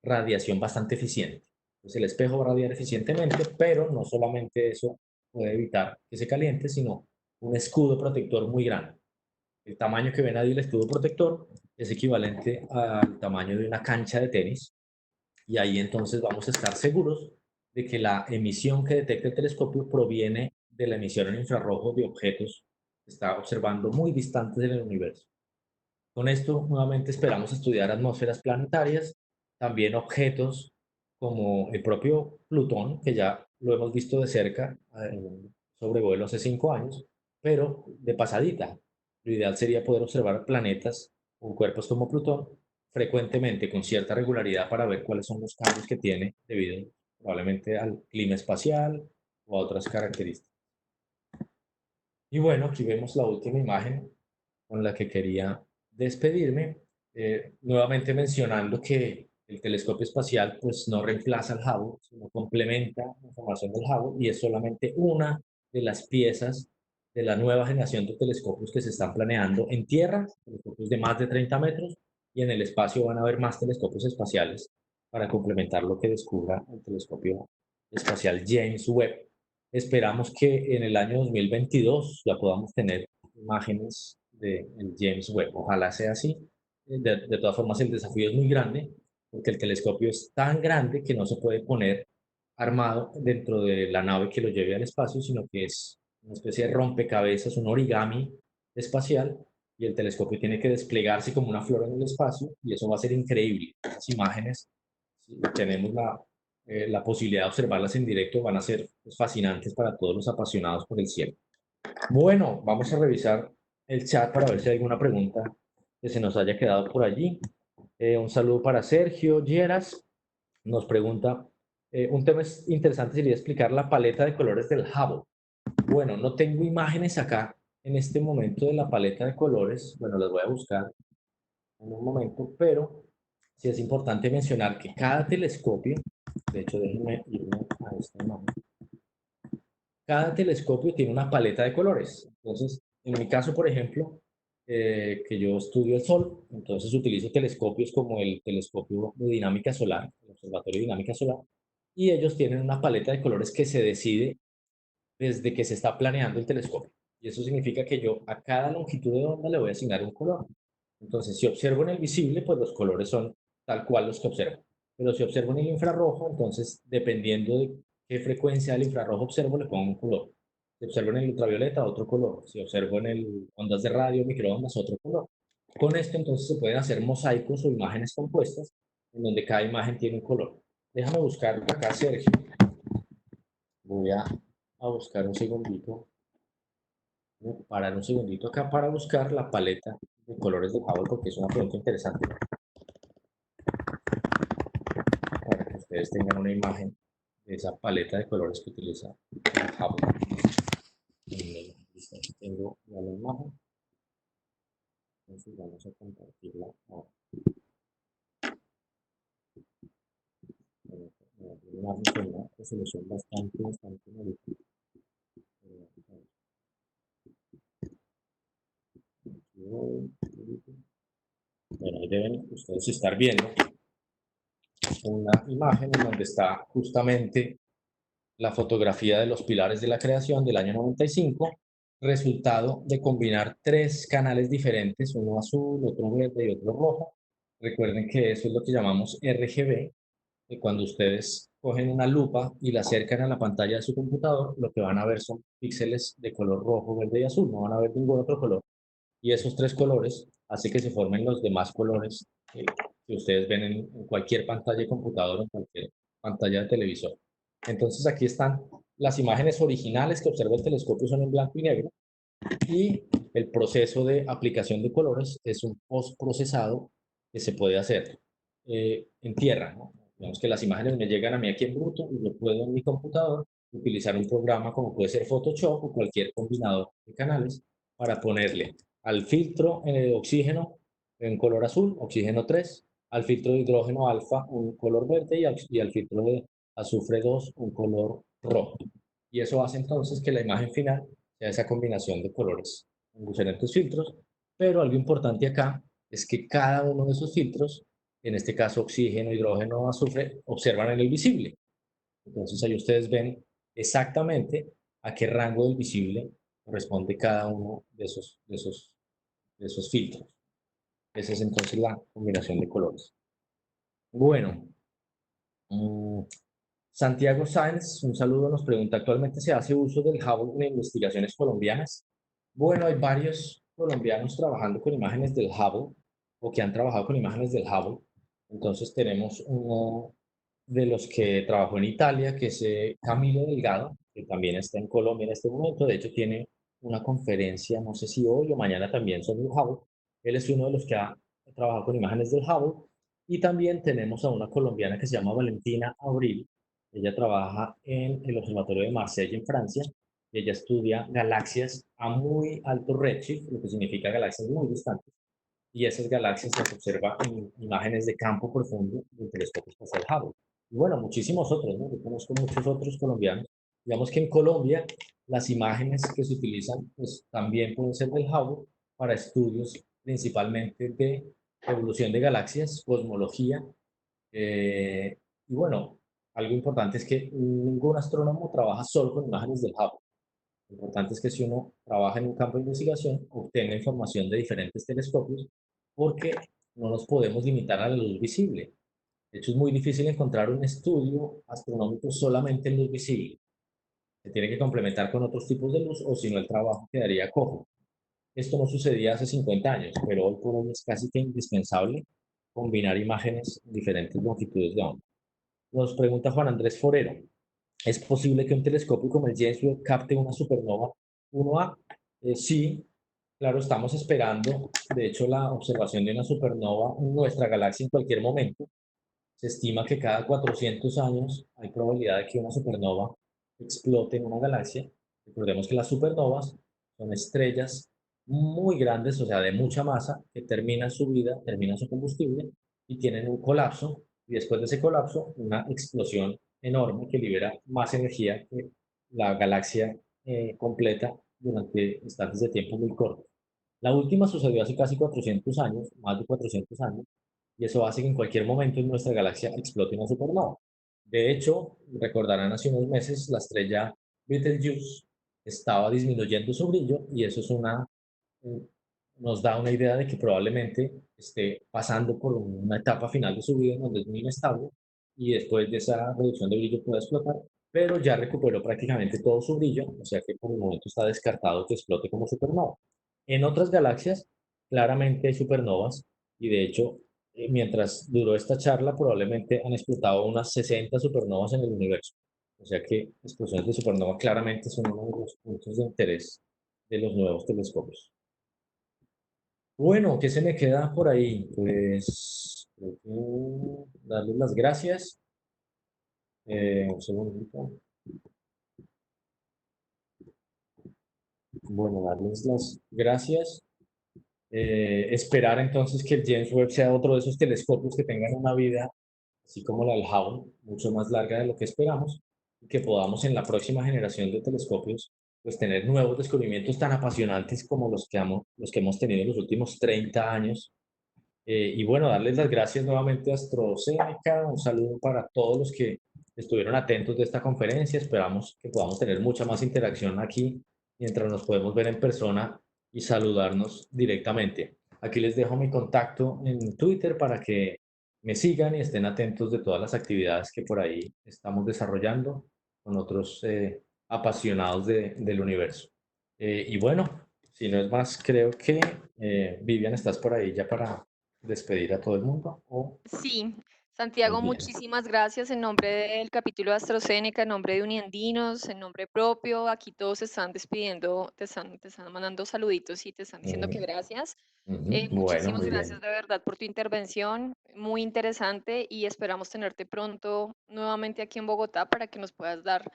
radiación bastante eficiente. Entonces el espejo va a radiar eficientemente, pero no solamente eso puede evitar que se caliente, sino un escudo protector muy grande. El tamaño que ven ahí del escudo protector es equivalente al tamaño de una cancha de tenis, y ahí entonces vamos a estar seguros de que la emisión que detecta el telescopio proviene de la emisión en infrarrojo de objetos que está observando muy distantes en el universo. Con esto, nuevamente esperamos estudiar atmósferas planetarias, también objetos como el propio Plutón, que ya lo hemos visto de cerca en un sobrevuelo hace 5 años, pero de pasadita. Lo ideal sería poder observar planetas o cuerpos como Plutón frecuentemente, con cierta regularidad, para ver cuáles son los cambios que tiene debido probablemente al clima espacial o a otras características. Y bueno, aquí vemos la última imagen con la que quería despedirme. nuevamente mencionando que el telescopio espacial pues no reemplaza al Hubble, sino complementa la información del Hubble y es solamente una de las piezas de la nueva generación de telescopios que se están planeando en tierra, telescopios de más de 30 metros, y en el espacio van a haber más telescopios espaciales para complementar lo que descubra el telescopio espacial James Webb. Esperamos que en el año 2022 ya podamos tener imágenes del James Webb. Ojalá sea así. De todas formas, el desafío es muy grande porque el telescopio es tan grande que no se puede poner armado dentro de la nave que lo lleve al espacio, sino que es una especie de rompecabezas, un origami espacial, y el telescopio tiene que desplegarse como una flor en el espacio, y eso va a ser increíble. Esas imágenes, si tenemos la posibilidad de observarlas en directo, van a ser pues, fascinantes para todos los apasionados por el cielo. Bueno, vamos a revisar el chat para ver si hay alguna pregunta que se nos haya quedado por allí. Un saludo para Sergio Lleras. Nos pregunta, un tema interesante sería explicar la paleta de colores del Hubble. Bueno, no tengo imágenes acá en este momento de la paleta de colores. Bueno, las voy a buscar en un momento, pero sí es importante mencionar que cada telescopio, de hecho déjenme irme a esta imagen, cada telescopio tiene una paleta de colores. Entonces, en mi caso, por ejemplo, que yo estudio el Sol, entonces utilizo telescopios como el telescopio de dinámica solar, el Observatorio de Dinámica Solar, y ellos tienen una paleta de colores que se decide desde que se está planeando el telescopio. Y eso significa que yo a cada longitud de onda le voy a asignar un color. Entonces, si observo en el visible, pues los colores son tal cual los que observo. Pero si observo en el infrarrojo, entonces, dependiendo de qué frecuencia del infrarrojo observo, le pongo un color. Si observo en el ultravioleta, otro color. Si observo en el ondas de radio, microondas, otro color. Con esto, entonces, se pueden hacer mosaicos o imágenes compuestas, en donde cada imagen tiene un color. Déjame buscar acá, Sergio. Voy a buscar un segundito. Voy a parar un segundito acá para buscar la paleta de colores de Hubble, porque es una pregunta interesante, para que ustedes tengan una imagen de esa paleta de colores que utiliza el Hubble. Tengo ya la imagen, entonces vamos a compartirla ahora. Una imagen con una resolución bastante bonita. Bueno, ahí deben ustedes estar viendo una imagen en donde está justamente la fotografía de los pilares de la creación del año 95, resultado de combinar tres canales diferentes, uno azul, otro verde y otro rojo. Recuerden que eso es lo que llamamos RGB, que cuando ustedes cogen una lupa y la acercan a la pantalla de su computador, lo que van a ver son píxeles de color rojo, verde y azul, no van a ver ningún otro color. Y esos tres colores hacen que se formen los demás colores que ustedes ven en cualquier pantalla de computador o en cualquier pantalla de televisor. Entonces aquí están las imágenes originales que observa el telescopio, son en blanco y negro, y el proceso de aplicación de colores es un postprocesado que se puede hacer en tierra, ¿no? Digamos que las imágenes me llegan a mí aquí en bruto y yo puedo en mi computador utilizar un programa como puede ser Photoshop o cualquier combinador de canales para ponerle al filtro de oxígeno en color azul, oxígeno 3, al filtro de hidrógeno alfa un color verde y al filtro de azufre 2 un color rojo. Y eso hace entonces que la imagen final sea esa combinación de colores en diferentes filtros, pero algo importante acá es que cada uno de esos filtros, en este caso oxígeno, hidrógeno, azufre, observan en el visible. Entonces ahí ustedes ven exactamente a qué rango del visible corresponde cada uno de esos filtros. Esa es entonces la combinación de colores. Bueno, Santiago Sáenz, un saludo, nos pregunta, ¿actualmente se hace uso del Hubble en investigaciones colombianas? Bueno, hay varios colombianos trabajando con imágenes del Hubble o que han trabajado con imágenes del Hubble. Entonces tenemos uno de los que trabajó en Italia, que es Camilo Delgado, que también está en Colombia en este momento. De hecho, tiene una conferencia, no sé si hoy o mañana también sobre el Hubble. Él es uno de los que ha trabajado con imágenes del Hubble. Y también tenemos a una colombiana que se llama Valentina Abril. Ella trabaja en el Observatorio de Marsella, en Francia, y ella estudia galaxias a muy alto redshift, lo que significa galaxias muy distantes. y esas galaxias las observa en imágenes de campo profundo del telescopio espacial Hubble. Y bueno, muchísimos otros, ¿no? Yo conozco muchos otros colombianos. Digamos que en Colombia las imágenes que se utilizan pues, también pueden ser del Hubble para estudios principalmente de evolución de galaxias, cosmología. Y bueno, algo importante es que ningún astrónomo trabaja solo con imágenes del Hubble. Lo importante es que si uno trabaja en un campo de investigación, obtenga información de diferentes telescopios, porque no nos podemos limitar a la luz visible. De hecho, es muy difícil encontrar un estudio astronómico solamente en luz visible. Se tiene que complementar con otros tipos de luz, o si no, el trabajo quedaría cojo. Esto no sucedía hace 50 años, pero hoy por hoy es casi que indispensable combinar imágenes en diferentes longitudes de onda. Nos pregunta Juan Andrés Forero, ¿es posible que un telescopio como el James Webb capte una supernova 1A? Sí, claro, estamos esperando, de hecho, la observación de una supernova en nuestra galaxia en cualquier momento. Se estima que cada 400 años hay probabilidad de que una supernova explote en una galaxia. Recordemos que las supernovas son estrellas muy grandes, o sea, de mucha masa, que terminan su vida, terminan su combustible y tienen un colapso, y después de ese colapso, una explosión enorme que libera más energía que la galaxia completa durante instantes de tiempo muy cortos. La última sucedió hace casi 400 años, más de 400 años, y eso hace que en cualquier momento en nuestra galaxia explote una supernova. De hecho, recordarán hace unos meses la estrella Betelgeuse estaba disminuyendo su brillo y eso es nos da una idea de que probablemente esté pasando por una etapa final de su vida en donde es muy inestable y después de esa reducción de brillo puede explotar, pero ya recuperó prácticamente todo su brillo, o sea que por el momento está descartado que explote como supernova. En otras galaxias, claramente hay supernovas y de hecho, mientras duró esta charla, probablemente han explotado unas 60 supernovas en el universo. O sea que explosiones de supernova claramente son uno de los puntos de interés de los nuevos telescopios. Bueno, ¿qué se me queda por ahí? Pues creo que darles las gracias. Un segundito. Bueno, darles las gracias. Esperar entonces que el James Webb sea otro de esos telescopios que tengan una vida, así como la del Hubble, mucho más larga de lo que esperamos, y que podamos en la próxima generación de telescopios, pues tener nuevos descubrimientos tan apasionantes como los que hemos tenido en los últimos 30 años. Y bueno, darles las gracias nuevamente a AstraZeneca, un saludo para todos los que estuvieron atentos de esta conferencia. Esperamos que podamos tener mucha más interacción aquí mientras nos podemos ver en persona y saludarnos directamente. Aquí les dejo mi contacto en Twitter para que me sigan y estén atentos de todas las actividades que por ahí estamos desarrollando con otros apasionados del universo. Y bueno, si no es más, creo que Vivian, estás por ahí ya para despedir a todo el mundo. ¿O Sí, muy Santiago, bien? muchísimas gracias en nombre del capítulo de AstraZeneca, en nombre de Uniandinos, en nombre propio. Aquí todos se están despidiendo, te están mandando saluditos y te están diciendo que Mm, gracias. ujú. Bueno, Muchísimas muy gracias bien. de verdad por tu intervención, muy interesante y esperamos tenerte pronto nuevamente aquí en Bogotá para que nos puedas dar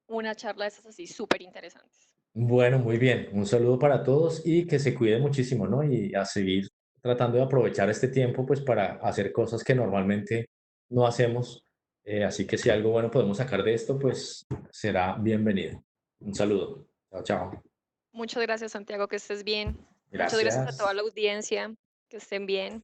una charla de esas así súper interesantes. Bueno, muy bien. Un saludo para todos y que se cuiden muchísimo, ¿no? Y a seguir tratando de aprovechar este tiempo, pues para hacer cosas que normalmente no hacemos. Así que si algo bueno podemos sacar de esto, pues será bienvenido. Un saludo. Chao, chao. Muchas gracias, Santiago, que estés bien. Muchas gracias a toda Gracias. la audiencia, que estén bien.